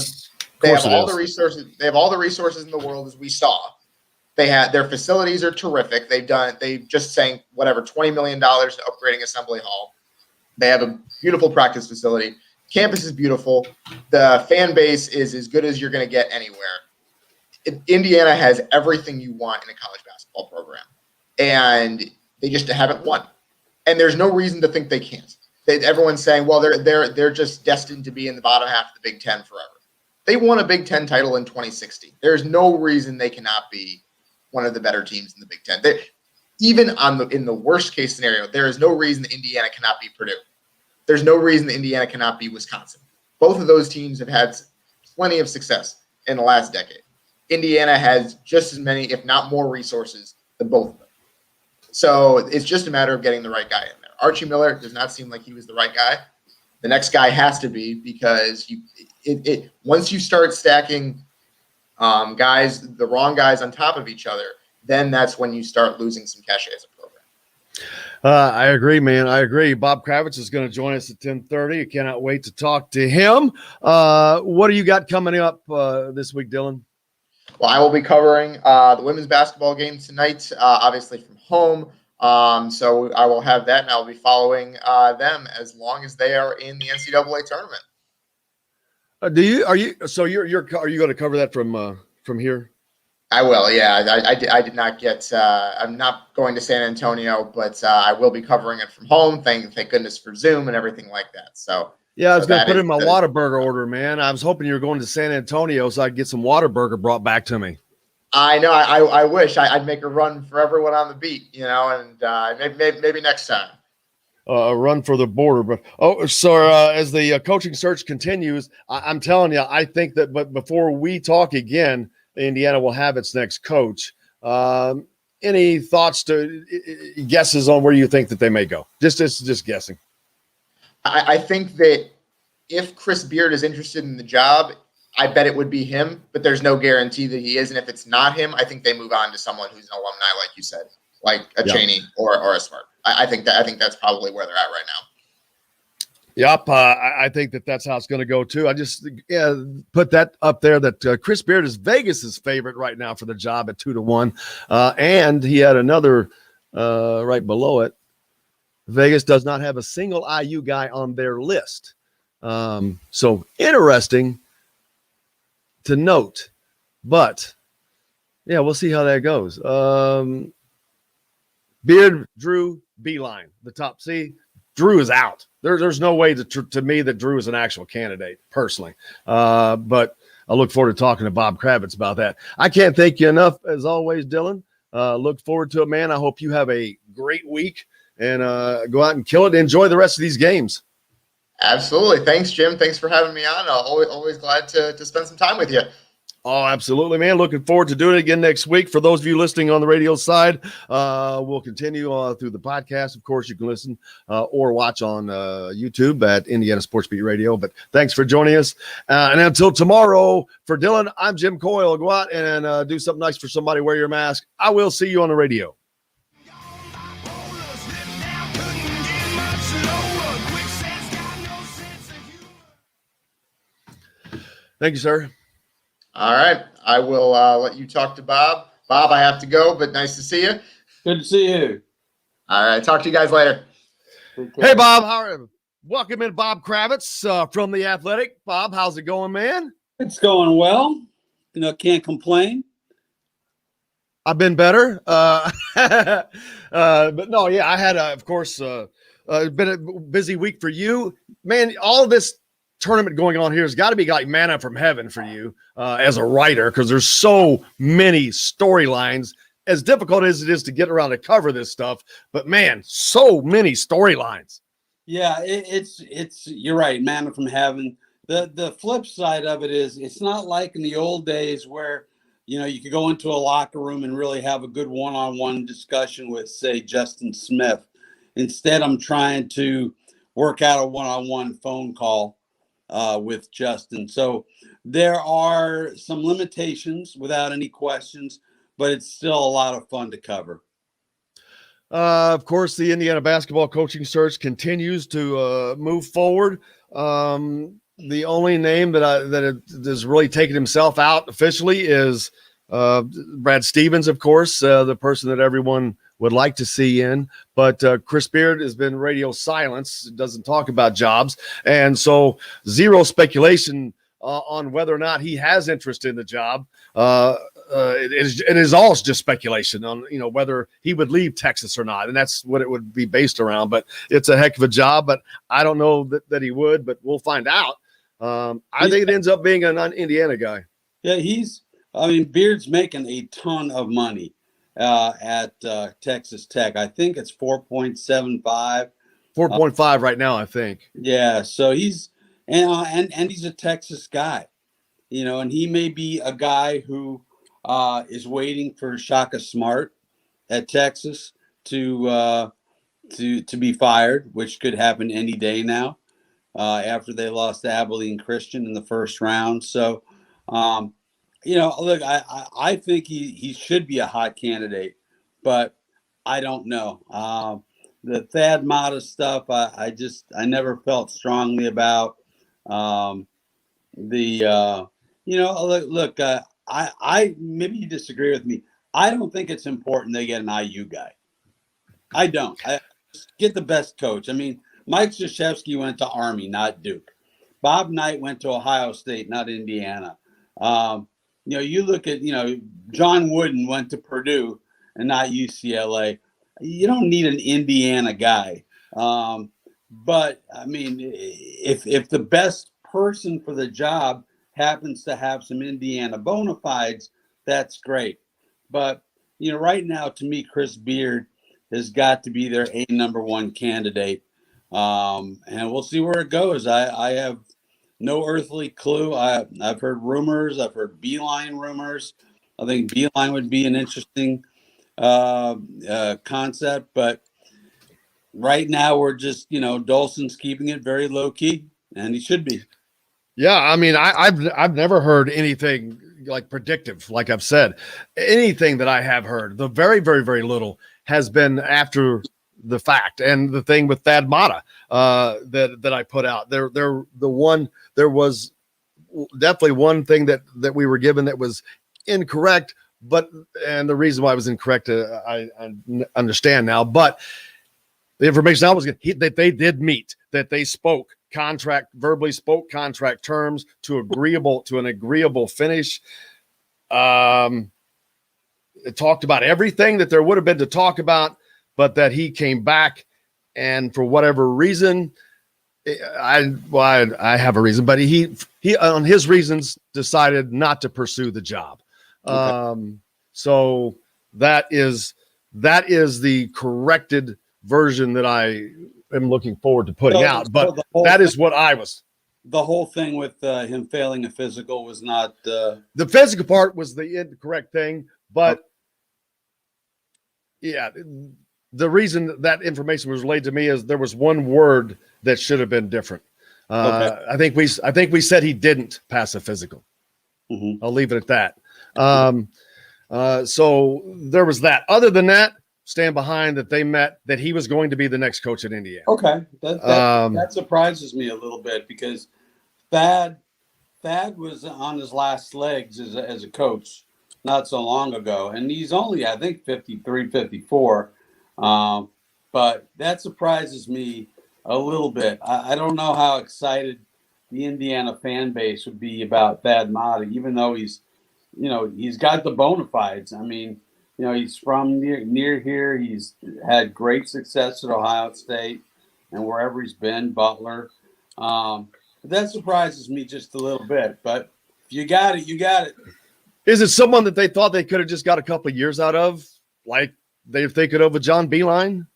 all the resources. They have all the resources in the world, as we saw. Their facilities are terrific. They just sank $20 million to upgrading Assembly Hall. They have a beautiful practice facility. Campus is beautiful. The fan base is as good as you're going to get anywhere. Indiana has everything you want in a college basketball program, and they just haven't won. And there's no reason to think they can't. Everyone's saying, well, they're just destined to be in the bottom half of the Big Ten forever. They won a Big Ten title in 2016. There's no reason they cannot be one of the better teams in the Big Ten. Even in the worst case scenario, there is no reason that Indiana cannot be Purdue. There's no reason that Indiana cannot be Wisconsin. Both of those teams have had plenty of success in the last decade. Indiana has just as many, if not more, resources than both of them. So it's just a matter of getting the right guy in there. Archie Miller does not seem like he was the right guy. The next guy has to be, because once you start stacking the wrong guys on top of each other, then that's when you start losing some cachet as a program.
I agree, man. I agree. Bob Kravitz is going to join us at 10:30. I cannot wait to talk to him. What do you got coming up this week, Dylan?
Well, I will be covering the women's basketball game tonight, obviously from home. So I will have that, and I'll be following them as long as they are in the NCAA tournament.
Are you going to cover that from here?
I will. Yeah, I did not get. I'm not going to San Antonio, but I will be covering it from home. Thank goodness for Zoom and everything like that. So
yeah, I was going to put in my Whataburger order, man. I was hoping you were going to San Antonio so I could get some Whataburger brought back to me.
I know. I wish I'd make a run for everyone on the beat, and maybe next time.
A run for the border. But as the coaching search continues, I'm telling you, I think that. But before we talk again, Indiana will have its next coach. Any thoughts guesses on where you think that they may go? Just guessing.
I think that if Chris Beard is interested in the job, I bet it would be him, but there's no guarantee that he is. And if it's not him, I think they move on to someone who's an alumni, like you said, like a Cheney or a Smart. I think that's probably where they're at right now.
Yep, I think that's how it's going to go too. I just put that up there that Chris Beard is Vegas's favorite right now for the job at 2-1, and he had another right below it. Vegas does not have a single IU guy on their list, so interesting to note. But yeah, we'll see how that goes. Beard, Drew, Beeline, the top C. Drew is out. There's no way to me that Drew is an actual candidate, personally. But I look forward to talking to Bob Kravitz about that. I can't thank you enough, as always, Dylan. Look forward to it, man. I hope you have a great week and go out and kill it. Enjoy the rest of these games.
Absolutely. Thanks, Jim. Thanks for having me on. Always glad to spend some time with you.
Oh, absolutely, man. Looking forward to doing it again next week. For those of you listening on the radio side, we'll continue through the podcast. Of course, you can listen or watch on YouTube at Indiana Sports Beat Radio. But thanks for joining us. And until tomorrow, for Dylan, I'm Jim Coyle. Go out and do something nice for somebody. Wear your mask. I will see you on the radio. Thank you, sir.
All right. I will let you talk to Bob. Bob, I have to go, but nice to see you.
Good to see you.
All right. Talk to you guys later.
Hey, Bob. How are you? Welcome in, Bob Kravitz from The Athletic. Bob, how's it going, man?
It's going well. Can't complain.
I've been better. But no, yeah, I had, of course, been a busy week for you. Man, all of this tournament going on here has got to be like manna from heaven for you as a writer, because there's so many storylines. As difficult as it is to get around to cover this stuff, but man, so many storylines.
Yeah, it's you're right, manna from heaven. The flip side of it is it's not like in the old days where you could go into a locker room and really have a good one-on-one discussion with, say, Justin Smith. Instead, I'm trying to work out a one-on-one phone call with Justin. So there are some limitations without any questions, but it's still a lot of fun to cover.
Of course, the Indiana basketball coaching search continues to move forward. The only name that has really taken himself out officially is Brad Stevens, of course, the person that everyone would like to see in. But Chris Beard has been radio silence, doesn't talk about jobs. And so zero speculation on whether or not he has interest in the job. It is all just speculation on, whether he would leave Texas or not. And that's what it would be based around. But it's a heck of a job. But I don't know that he would, but we'll find out. I think it ends up being a non-Indiana guy.
Yeah, Beard's making a ton of money at Texas Tech. I think it's 4.75.
4.5 right now, I think.
Yeah, so he's he's a Texas guy, and he may be a guy who is waiting for Shaka Smart at Texas to be fired, which could happen any day now after they lost to Abilene Christian in the first round. So, look, I think he should be a hot candidate, but I don't know. The Thad Matta stuff, I never felt strongly about. I maybe you disagree with me. I don't think it's important they get an IU guy. I don't. I get the best coach. Mike Krzyzewski went to Army, not Duke. Bob Knight went to Ohio State, not Indiana. You look at, John Wooden went to Purdue and not UCLA. You don't need an Indiana guy. But if the best person for the job happens to have some Indiana bona fides, that's great. But, right now, to me, Chris Beard has got to be their number one candidate. And we'll see where it goes. I have no earthly clue. I've heard rumors. I've heard Beeline rumors. I think Beeline would be an interesting concept. But right now, we're just, Dolson's keeping it very low key, and he should be.
Yeah, I've never heard anything like predictive, like I've said. Anything that I have heard, the very, very, very little has been after the fact. And the thing with Thad Matta that I put out there was definitely one thing that we were given that was incorrect, and the reason why it was incorrect, I understand now, but the information I was getting, that they did meet, that they verbally spoke contract terms to an agreeable finish. It talked about everything that there would have been to talk about, but that he came back, and for whatever reason, I have a reason, but he on his reasons decided not to pursue the job. Okay. So that is the corrected version that I am looking forward to putting out. But that is what I was.
the whole thing with him failing a physical was not
the physical part was the incorrect thing, but yeah, the reason that information was relayed to me is there was one word that should have been different.
Okay.
I think we said he didn't pass a physical.
Mm-hmm.
I'll leave it at that. So there was that. Other than that, stand behind that they met, that he was going to be the next coach at Indiana.
Okay, that surprises me a little bit because Thad was on his last legs as a coach not so long ago, and he's only, I think, 53, 54. But that surprises me a little bit. I don't know how excited the Indiana fan base would be about Thad Matta, even though he's got the bona fides. I mean, he's from near here. He's had great success at Ohio State and wherever he's been, Butler. That surprises me just a little bit. But if you got it, you got it.
Is it someone that they thought they could have just got a couple of years out of, like if they could have with John Beeline?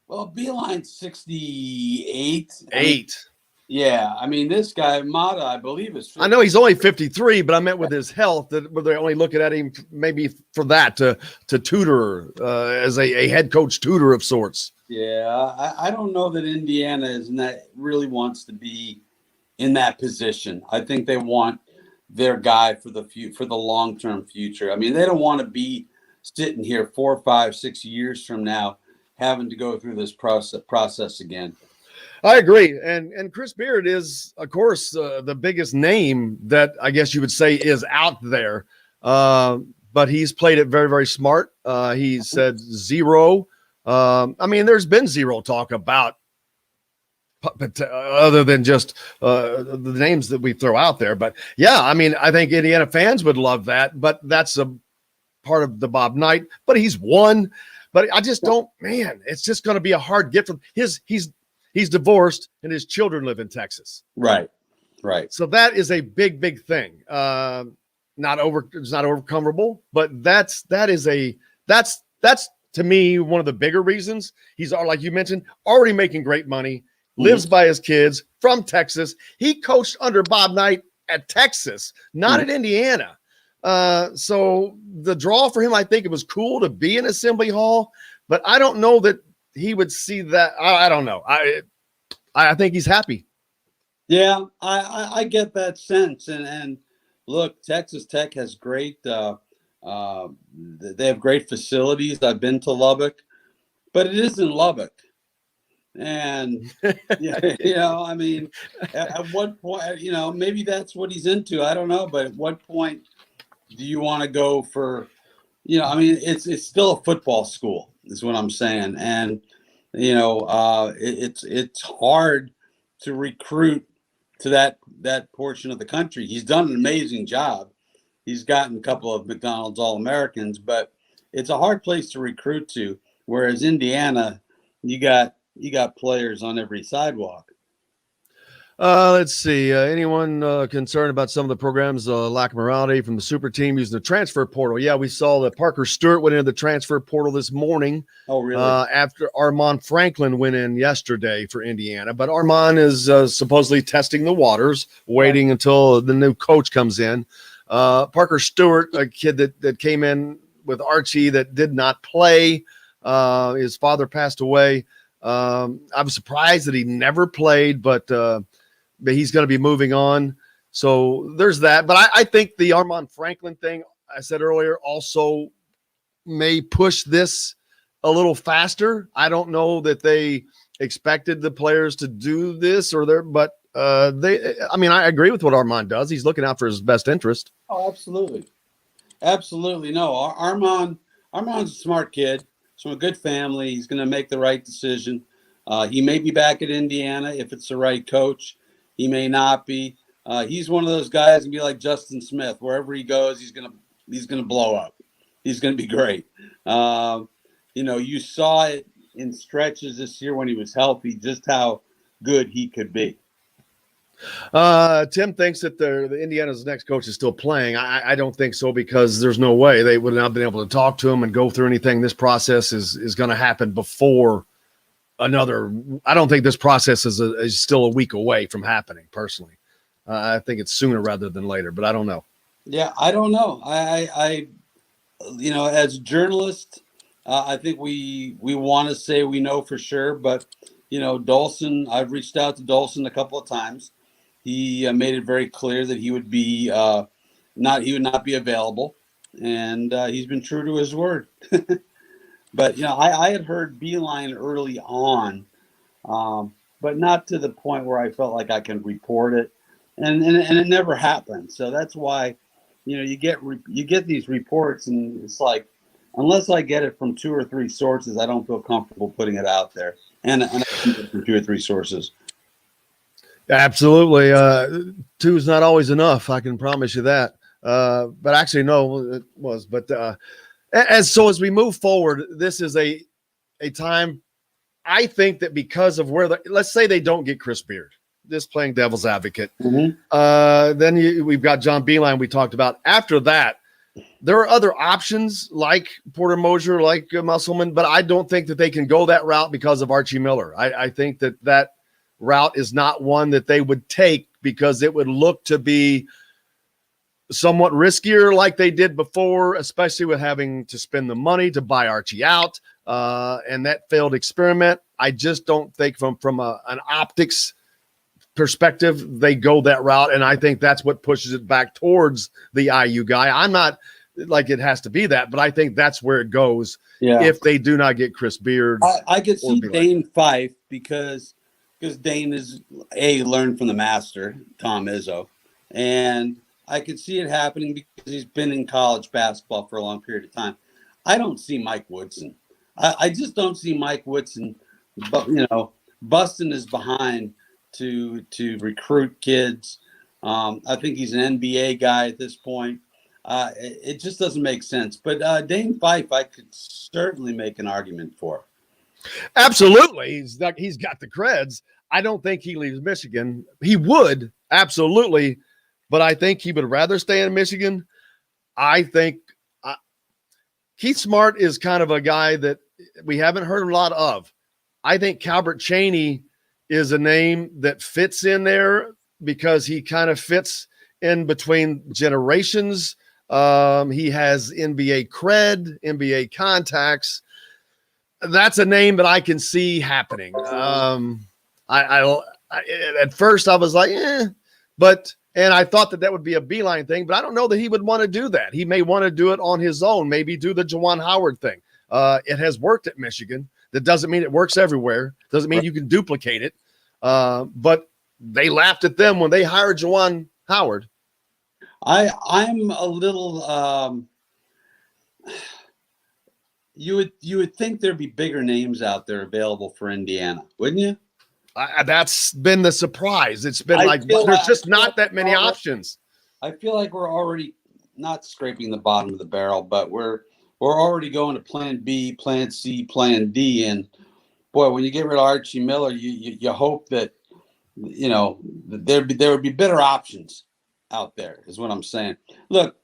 Well, Beeline's 68.
Yeah,
I mean, this guy, Mata, I believe is 50.
I know he's only 53, but I meant with his health that were they only looking at him maybe for that to tutor as a head coach tutor of sorts.
Yeah, I don't know that Indiana really wants to be in that position. I think they want their guy for the long-term future. I mean, they don't want to be sitting here 4, 5, 6 years from now having to go through this process again.
I agree. And Chris Beard is, of course, the biggest name that I guess you would say is out there. But he's played it very, very smart. He said zero. I mean, there's been zero talk about other than just the names that we throw out there. But yeah, I mean, I think Indiana fans would love that, but that's a part of the Bob Knight, but he's won. But I just don't, man, it's just going to be a hard get from he's divorced and his children live in Texas.
Right.
So that is a big, big thing. It's not overcomable, but that's to me one of the bigger reasons. He's, like you mentioned, already making great money, lives by his kids, from Texas. He coached under Bob Knight at Texas, not at Indiana. So the draw for him, I think it was cool to be in Assembly Hall, but I don't know that he would see that. I don't know. I think he's happy.
Yeah, I get that sense. And look, Texas Tech has great, they have great facilities. I've been to Lubbock, but it isn't Lubbock. And, I mean, at what point, maybe that's what he's into. I don't know. But at what point do you want to go for, I mean, it's still a football school is what I'm saying. And, it's hard to recruit to that portion of the country. He's done an amazing job. He's gotten a couple of McDonald's All-Americans, but it's a hard place to recruit to. Whereas Indiana, you got players on every sidewalk.
Let's see. Anyone concerned about some of the programs' lack of morality from the super team using the transfer portal? Yeah, we saw that Parker Stewart went into the transfer portal this morning.
Oh, really?
After Armand Franklin went in yesterday for Indiana. But Armand is supposedly testing the waters, waiting until the new coach comes in. Parker Stewart, a kid that came in with Archie that did not play. His father passed away. I was surprised that he never played, but he's going to be moving on. So there's that. But I think the Armand Franklin thing, I said earlier, also may push this a little faster. I don't know that they expected the players to do this but I agree with what Armand does. He's looking out for his best interest.
Oh, absolutely. Absolutely. No, Armand's a smart kid. From a good family. He's going to make the right decision. He may be back at Indiana if it's the right coach. He may not be. He's one of those guys and be like Justin Smith. Wherever he goes, he's gonna blow up. He's gonna be great. You saw it in stretches this year when he was healthy, just how good he could be.
Tim thinks that the Indiana's next coach is still playing. I don't think so, because there's no way they would not have been able to talk to him and go through anything. This process is going to happen before another. I don't think this process is still a week away from happening. Personally, I think it's sooner rather than later. But I don't know.
Yeah, I don't know. I as journalists, I think we want to say we know for sure, but Dolson. I've reached out to Dolson a couple of times. He made it very clear that he would be he would not be available, and he's been true to his word. But I had heard Beeline early on, but not to the point where I felt like I can report it, and it never happened. So that's why, you get these reports, and it's like, unless I get it from 2 or 3 sources, I don't feel comfortable putting it out there. And I keep it from 2 or 3 sources.
Absolutely, 2 is not always enough. I can promise you that. But actually, no, it was. But as we move forward, this is a time. I think that because of where let's say they don't get Chris Beard, just playing devil's advocate.
Mm-hmm.
Then we've got John Beeline we talked about. After that, there are other options like Porter Moser, like Musselman, but I don't think that they can go that route because of Archie Miller. I think that route is not one that they would take because it would look to be somewhat riskier like they did before, especially with having to spend the money to buy Archie out and that failed experiment. I just don't think from an optics perspective, they go that route. And I think that's what pushes it back towards the IU guy. I'm not like it has to be that, but I think that's where it goes.
Yeah.
If they do not get Chris Beard.
I could see Dane Fife because Dane is learned from the master, Tom Izzo. And I could see it happening because he's been in college basketball for a long period of time. I don't see Mike Woodson. I just don't see Mike Woodson, but busting his behind to recruit kids. I think he's an NBA guy at this point. It just doesn't make sense. But Dane Fife, I could certainly make an argument for.
Absolutely, he's got the creds. I don't think he leaves Michigan. He would absolutely. But I think he would rather stay in Michigan. I think Keith Smart is kind of a guy that we haven't heard a lot of. I think Calbert Chaney is a name that fits in there because he kind of fits in between generations. He has NBA cred, NBA contacts. That's a name that I can see happening. At first I was like, and I thought that would be a Beeline thing, but I don't know that he would want to do that. He may want to do it on his own, maybe do the Juwan Howard thing. It has worked at Michigan. That doesn't mean it works everywhere. Doesn't mean you can duplicate it. But they laughed at them when they hired Juwan Howard.
I'm a little you would think there'd be bigger names out there available for Indiana, wouldn't you?
That's been the surprise. It's been there's just not that many options.
I feel like we're already not scraping the bottom of the barrel, but we're already going to plan B, plan C, plan D. And boy, when you get rid of Archie Miller, you hope that, there would be better options out there is what I'm saying. Look,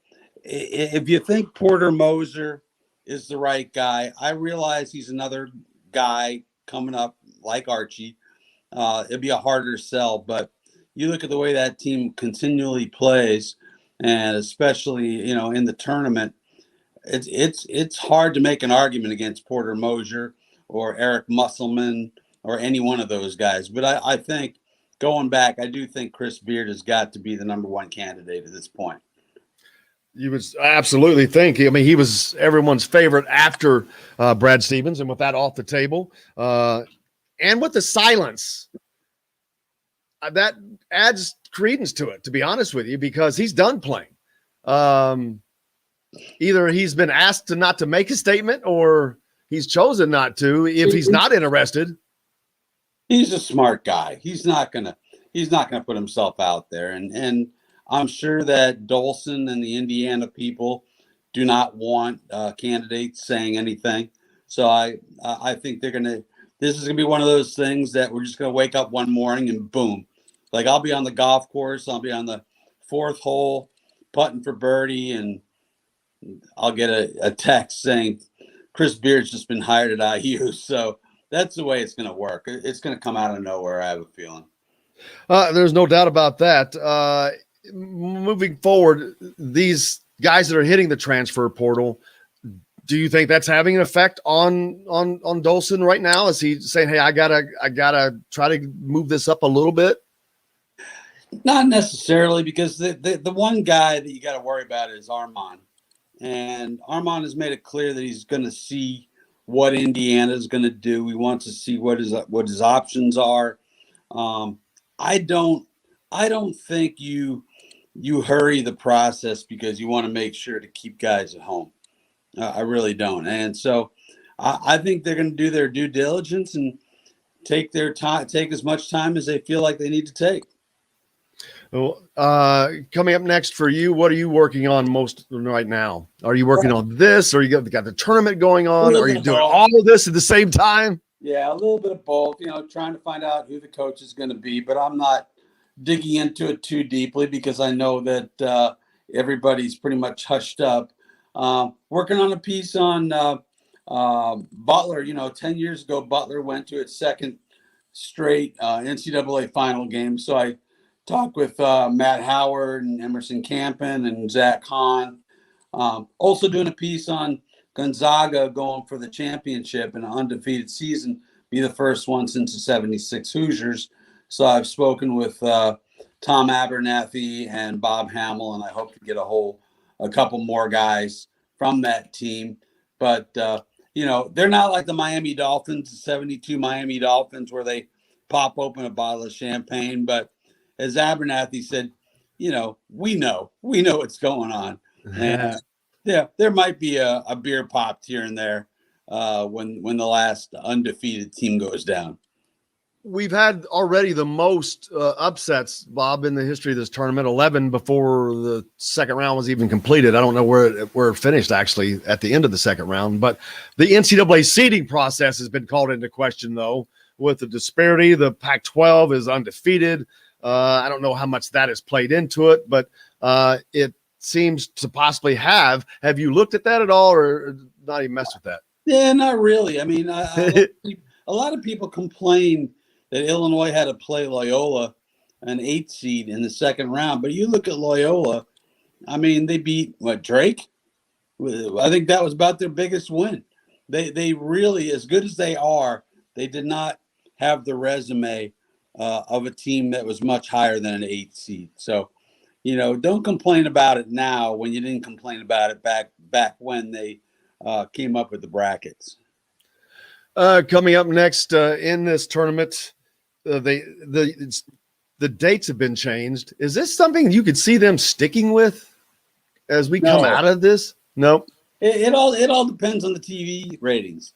if you think Porter Moser is the right guy, I realize he's another guy coming up like Archie. It'd be a harder sell, but you look at the way that team continually plays, and especially in the tournament, it's hard to make an argument against Porter Moser or Eric Musselman or any one of those guys. But I think going back, I do think Chris Beard has got to be the number one candidate at this point.
You would absolutely think. I mean, he was everyone's favorite after Brad Stevens, and with that off the table. And with the silence, that adds credence to it, to be honest with you, because he's done playing. Either he's been asked not to make a statement or he's chosen not to if he's not interested.
He's a smart guy. He's not gonna put himself out there. And I'm sure that Dolson and the Indiana people do not want candidates saying anything. So I think this is gonna be one of those things that we're just gonna wake up one morning and boom. Like I'll be on the golf course, I'll be on the 4th hole putting for birdie, and I'll get a text saying Chris Beard's just been hired at IU. So That's the way it's going to work. It's going to come out of nowhere, I have a feeling.
There's no doubt about that. Moving forward, these guys that are hitting the transfer portal, do you think that's having an effect on Dolson right now? Is he saying, "Hey, I gotta try to move this up a little bit"?
Not necessarily, because the one guy that you got to worry about is Armand, and Armand has made it clear that he's going to see what Indiana is going to do. He wants to see what his options are. I don't think you hurry the process because you want to make sure to keep guys at home. I really don't. And so I think they're going to do their due diligence and take their time, take as much time as they feel like they need to take.
Well, coming up next for you, what are you working on most right now? Are you working on this, or you got the tournament going on? Are you doing all of this at the same time?
Yeah, a little bit of both, trying to find out who the coach is going to be, but I'm not digging into it too deeply because I know that everybody's pretty much hushed up. Working on a piece on Butler. 10 years ago, Butler went to its second straight NCAA final game. So I talked with Matt Howard and Emerson Campen and Zach Hahn. Also doing a piece on Gonzaga going for the championship in an undefeated season, be the first one since the 76 Hoosiers. So I've spoken with Tom Abernathy and Bob Hamill, and I hope to get a couple more guys from that team. But, they're not like the Miami Dolphins, the 72 Miami Dolphins, where they pop open a bottle of champagne. But as Abernathy said, we know what's going on. And yeah, there might be a beer popped here and there when the last undefeated team goes down.
We've had already the most upsets, Bob, in the history of this tournament, 11 before the second round was even completed. I don't know where it finished, actually, at the end of the second round. But the NCAA seeding process has been called into question, though, with the disparity. The Pac-12 is undefeated. I don't know how much that has played into it, but it seems to possibly have. Have you looked at that at all, or not even messed with that?
Yeah, not really. I mean, a lot of people complain that Illinois had to play Loyola, an 8 seed in the second round. But you look at Loyola, I mean, they beat, Drake? I think that was about their biggest win. They really, as good as they are, they did not have the resume of a team that was much higher than an 8 seed. So, don't complain about it now when you didn't complain about it back when they came up with the brackets.
Coming up next in this tournament, the dates have been changed. Is this something you could see them sticking with as we come out of this? No.
It all depends on the TV ratings.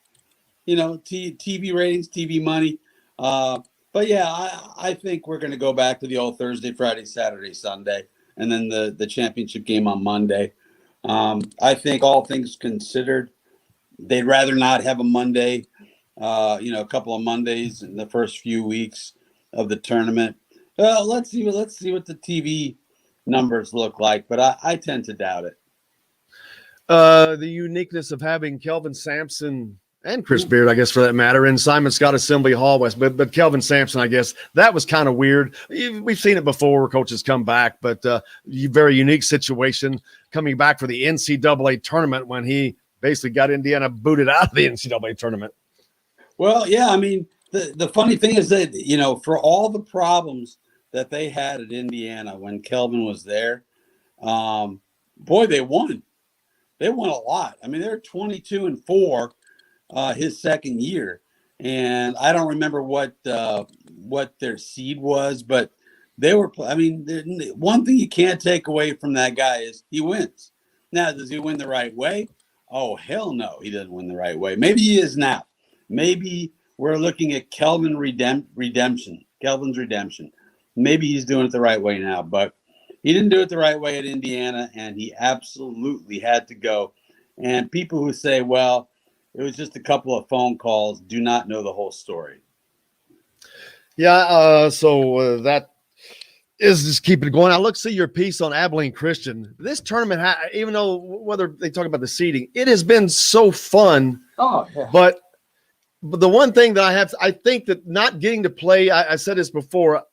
TV ratings, TV money. But yeah, I think we're going to go back to the old Thursday, Friday, Saturday, Sunday, and then the championship game on Monday. I think all things considered, they'd rather not have a Monday. A couple of Mondays in the first few weeks of the tournament. Let's see what the TV numbers look like, but I tend to doubt it.
The uniqueness of having Kelvin Sampson and Chris Beard, I guess, for that matter, in Simon Scott Assembly Hall West, but Kelvin Sampson, I guess, that was kind of weird. We've seen it before where coaches come back, but very unique situation coming back for the NCAA tournament when he basically got Indiana booted out of the NCAA tournament.
Well, yeah, I mean, the funny thing is that, for all the problems that they had at Indiana when Kelvin was there, boy, they won. They won a lot. I mean, they're 22-4 his second year. And I don't remember what their seed was, but they were, one thing you can't take away from that guy is he wins. Now, does he win the right way? Oh, hell no, he doesn't win the right way. Maybe he is now. Maybe we're looking at Kelvin's redemption. Maybe he's doing it the right way now, but he didn't do it the right way at Indiana, and he absolutely had to go. And people who say, well, it was just a couple of phone calls, do not know the whole story.
Yeah, so that is just keeping it going. Now, see your piece on Abilene Christian. This tournament, even though whether they talk about the seeding, it has been so fun.
Oh, yeah.
But But the one thing that I think that not getting to play, I said this before,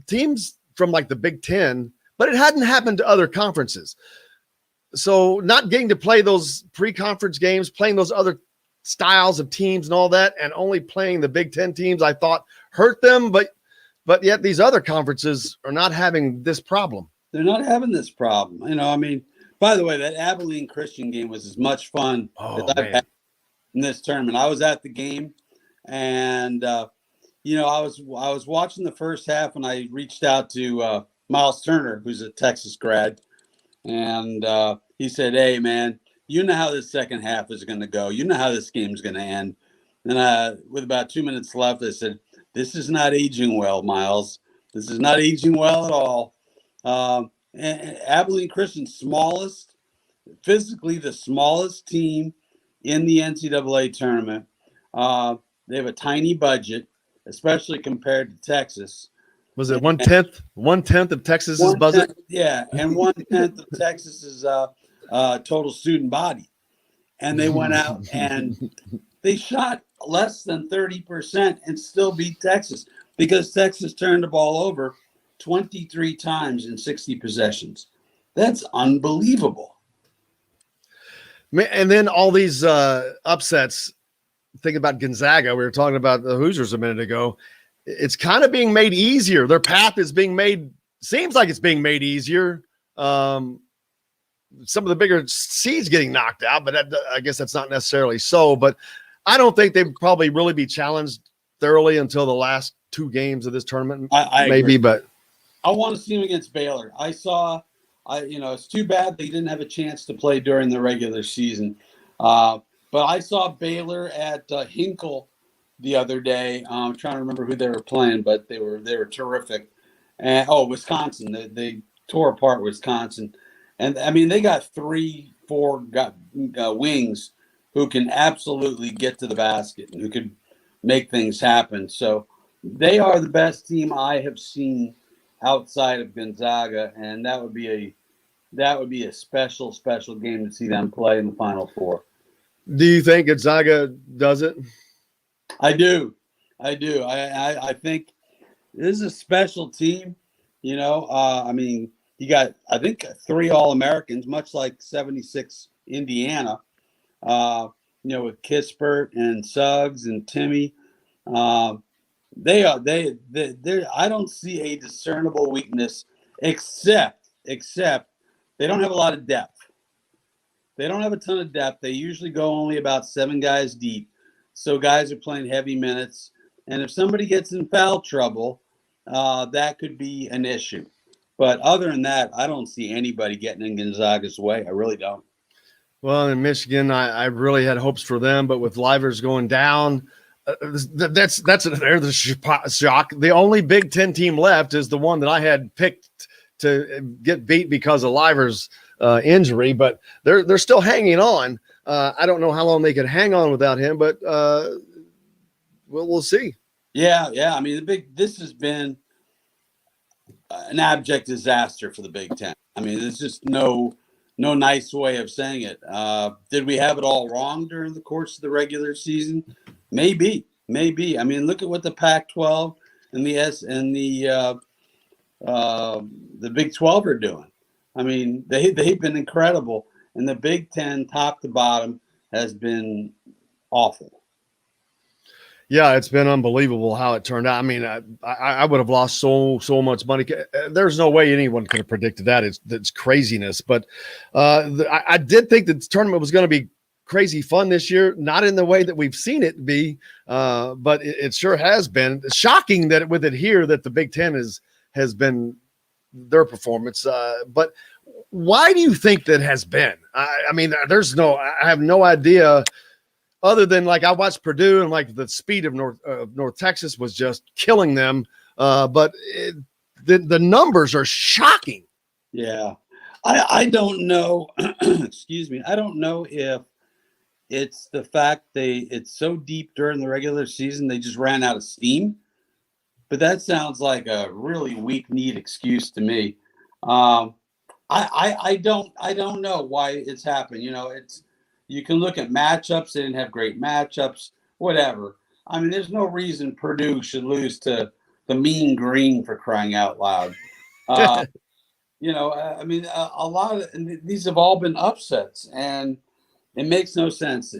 teams from like the Big Ten, but it hadn't happened to other conferences. So not getting to play those pre-conference games, playing those other styles of teams and all that, and only playing the Big Ten teams, I thought hurt them. But yet these other conferences are not having this problem.
They're not having this problem. You know, I mean, by the way, that Abilene Christian game was as much fun as I've had in this tournament. I was at the game, and you know, I was watching the first half, and I reached out to Miles Turner, who's a Texas grad, and he said, "Hey, man, you know how this second half is going to go. You know how this game's going to end." And with about 2 minutes left, I said, "This is not aging well, Miles. This is not aging well at all." And Abilene Christian, physically the smallest team in the NCAA tournament. They have a tiny budget, especially compared to Texas.
Was it 1/10 of Texas's budget?
Yeah, and 1/10 of Texas's total student body. And they went out and they shot less than 30% and still beat Texas because Texas turned the ball over 23 times in 60 possessions. That's unbelievable.
And then all these upsets. Think about Gonzaga. We were talking about the Hoosiers a minute ago. It's kind of being made easier. Their path is being made, seems like it's being made easier. Some of the bigger seeds getting knocked out, but I guess that's not necessarily so. But I don't think they'd probably really be challenged thoroughly until the last two games of this tournament.
I
maybe,
agree.
but
I want to see them against Baylor. It's too bad they didn't have a chance to play during the regular season. But I saw Baylor at Hinkle the other day. I'm trying to remember who they were playing, but they were terrific. And Wisconsin. They tore apart Wisconsin. And I mean, they got 3-4 wings who can absolutely get to the basket and who can make things happen. So they are the best team I have seen outside of Gonzaga, and that would be a special game to see them play in the Final Four.
do you think Gonzaga does it?
I do. I think this is a special team. You know, I mean, you got, I think, 3 All-Americans, much like 76 Indiana, with Kispert and Suggs and Timmy. I don't see a discernible weakness except they don't have a lot of depth. They don't have a ton of depth. They usually go only about 7 guys deep. So guys are playing heavy minutes. And if somebody gets in foul trouble, that could be an issue. But other than that, I don't see anybody getting in Gonzaga's way. I really don't.
Well, in Michigan, I really had hopes for them, but with Livers going down, that's the shock. The only Big Ten team left is the one that I had picked to get beat because of Livers' injury, but they're still hanging on. I don't know how long they could hang on without him, but we'll see. Yeah.
I mean, this has been an abject disaster for the Big Ten. I mean, there's just no nice way of saying it. Did we have it all wrong during the course of the regular season? Maybe. I mean, look at what the Pac-12 and the Big 12 are doing. I mean, they've been incredible, and the Big Ten, top to bottom, has been awful.
Yeah, it's been unbelievable how it turned out. I mean, I would have lost so much money. There's no way anyone could have predicted that. It's craziness. But I did think that the tournament was going to be crazy fun this year, not in the way that we've seen it be, but it sure has been. Shocking that with it here that the Big Ten has been their performance. But why do you think that has been? I mean, I have no idea. Other than like I watched Purdue and like the speed of North Texas was just killing them, but the numbers are shocking.
Yeah, I don't know. Excuse me. I don't know if it's the fact it's so deep during the regular season they just ran out of steam, but that sounds like a really weak-kneed excuse to me. I don't know why it's happened. You know, you can look at matchups. They didn't have great matchups, whatever. I mean, there's no reason Purdue should lose to the Mean Green, for crying out loud. I mean, a lot of these have all been upsets, and it makes no sense.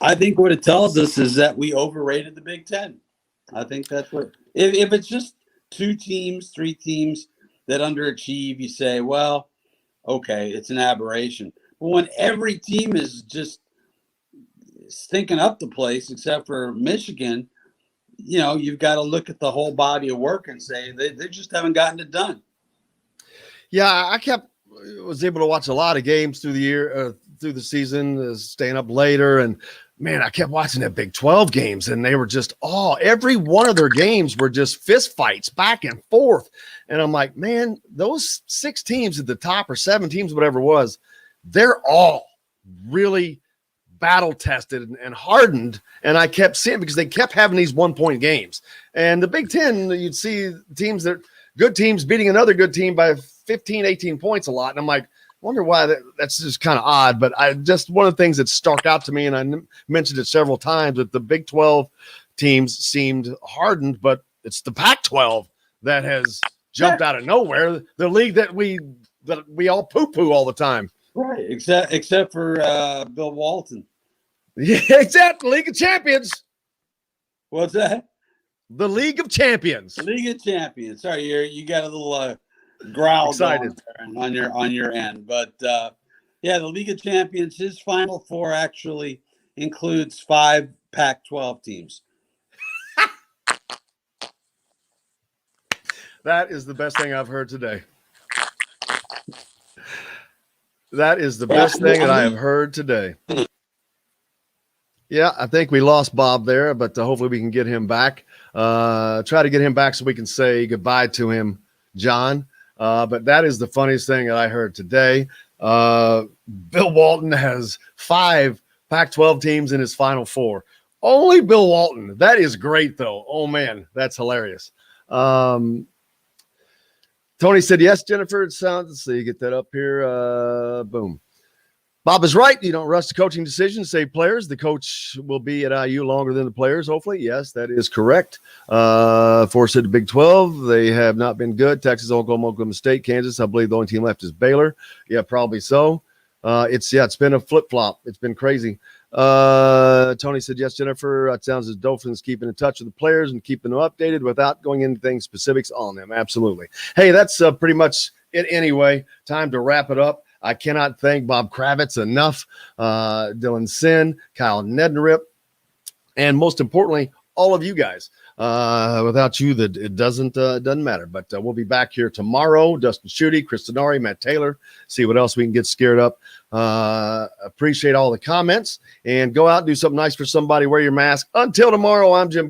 I think what it tells us is that we overrated the Big Ten. I think that's what. If it's just 2 teams, 3 teams that underachieve, you say, well, okay, it's an aberration. But when every team is just stinking up the place, except for Michigan, you've got to look at the whole body of work and say they just haven't gotten it done.
Yeah, I was able to watch a lot of games through the year, through the season, staying up later, and man, I kept watching the Big 12 games, and they were just every one of their games were just fist fights back and forth, and I'm like, man, those 6 teams at the top, or 7 teams, whatever it was, they're all really battle tested and hardened, and I kept seeing because they kept having these 1-point games. And the Big Ten, you'd see teams good teams beating another good team by 15, 18 points a lot. And I'm like, wonder why that's just kind of odd. But one of the things that stuck out to me, and I mentioned it several times, that the Big 12 teams seemed hardened, but it's the Pac-12 that has jumped out of nowhere. The league that we all poo-poo all the time.
Right, except for Bill Walton.
Yeah, exactly. League of Champions.
What's that?
The League of Champions.
League of Champions. Sorry, you got a little growl
excited
on your end, but the League of Champions. His Final Four actually includes 5 Pac-12 teams.
That is the best thing I've heard today. That is the best thing that I have heard today. Yeah, I think we lost Bob there, but hopefully we can get him back. Try to get him back so we can say goodbye to him, John. But that is the funniest thing that I heard today. Bill Walton has 5 Pac-12 teams in his Final Four. Only Bill Walton. That is great, though. Oh, man, that's hilarious. Tony said, yes, Jennifer, it sounds. Let's see, get that up here. Boom. Bob is right. You don't rush the coaching decisions, save players. The coach will be at IU longer than the players, hopefully. Yes, that is correct. Forced to the Big 12. They have not been good. Texas, Oklahoma State, Kansas. I believe the only team left is Baylor. Yeah, probably so. It's been a flip-flop. It's been crazy. Tony said, yes, Jennifer. It sounds as Dolphins keeping in touch with the players and keeping them updated without going into things specifics on them. Absolutely. Hey, that's pretty much it anyway. Time to wrap it up. I cannot thank Bob Kravitz enough, Dylan Sinn, Kyle Neddenriep, and most importantly, all of you guys. Without you, it doesn't matter. But we'll be back here tomorrow. Dustin Schutte, Chris Denari, Matt Taylor. See what else we can get scared up. Appreciate all the comments. And go out and do something nice for somebody. Wear your mask. Until tomorrow, I'm Jim.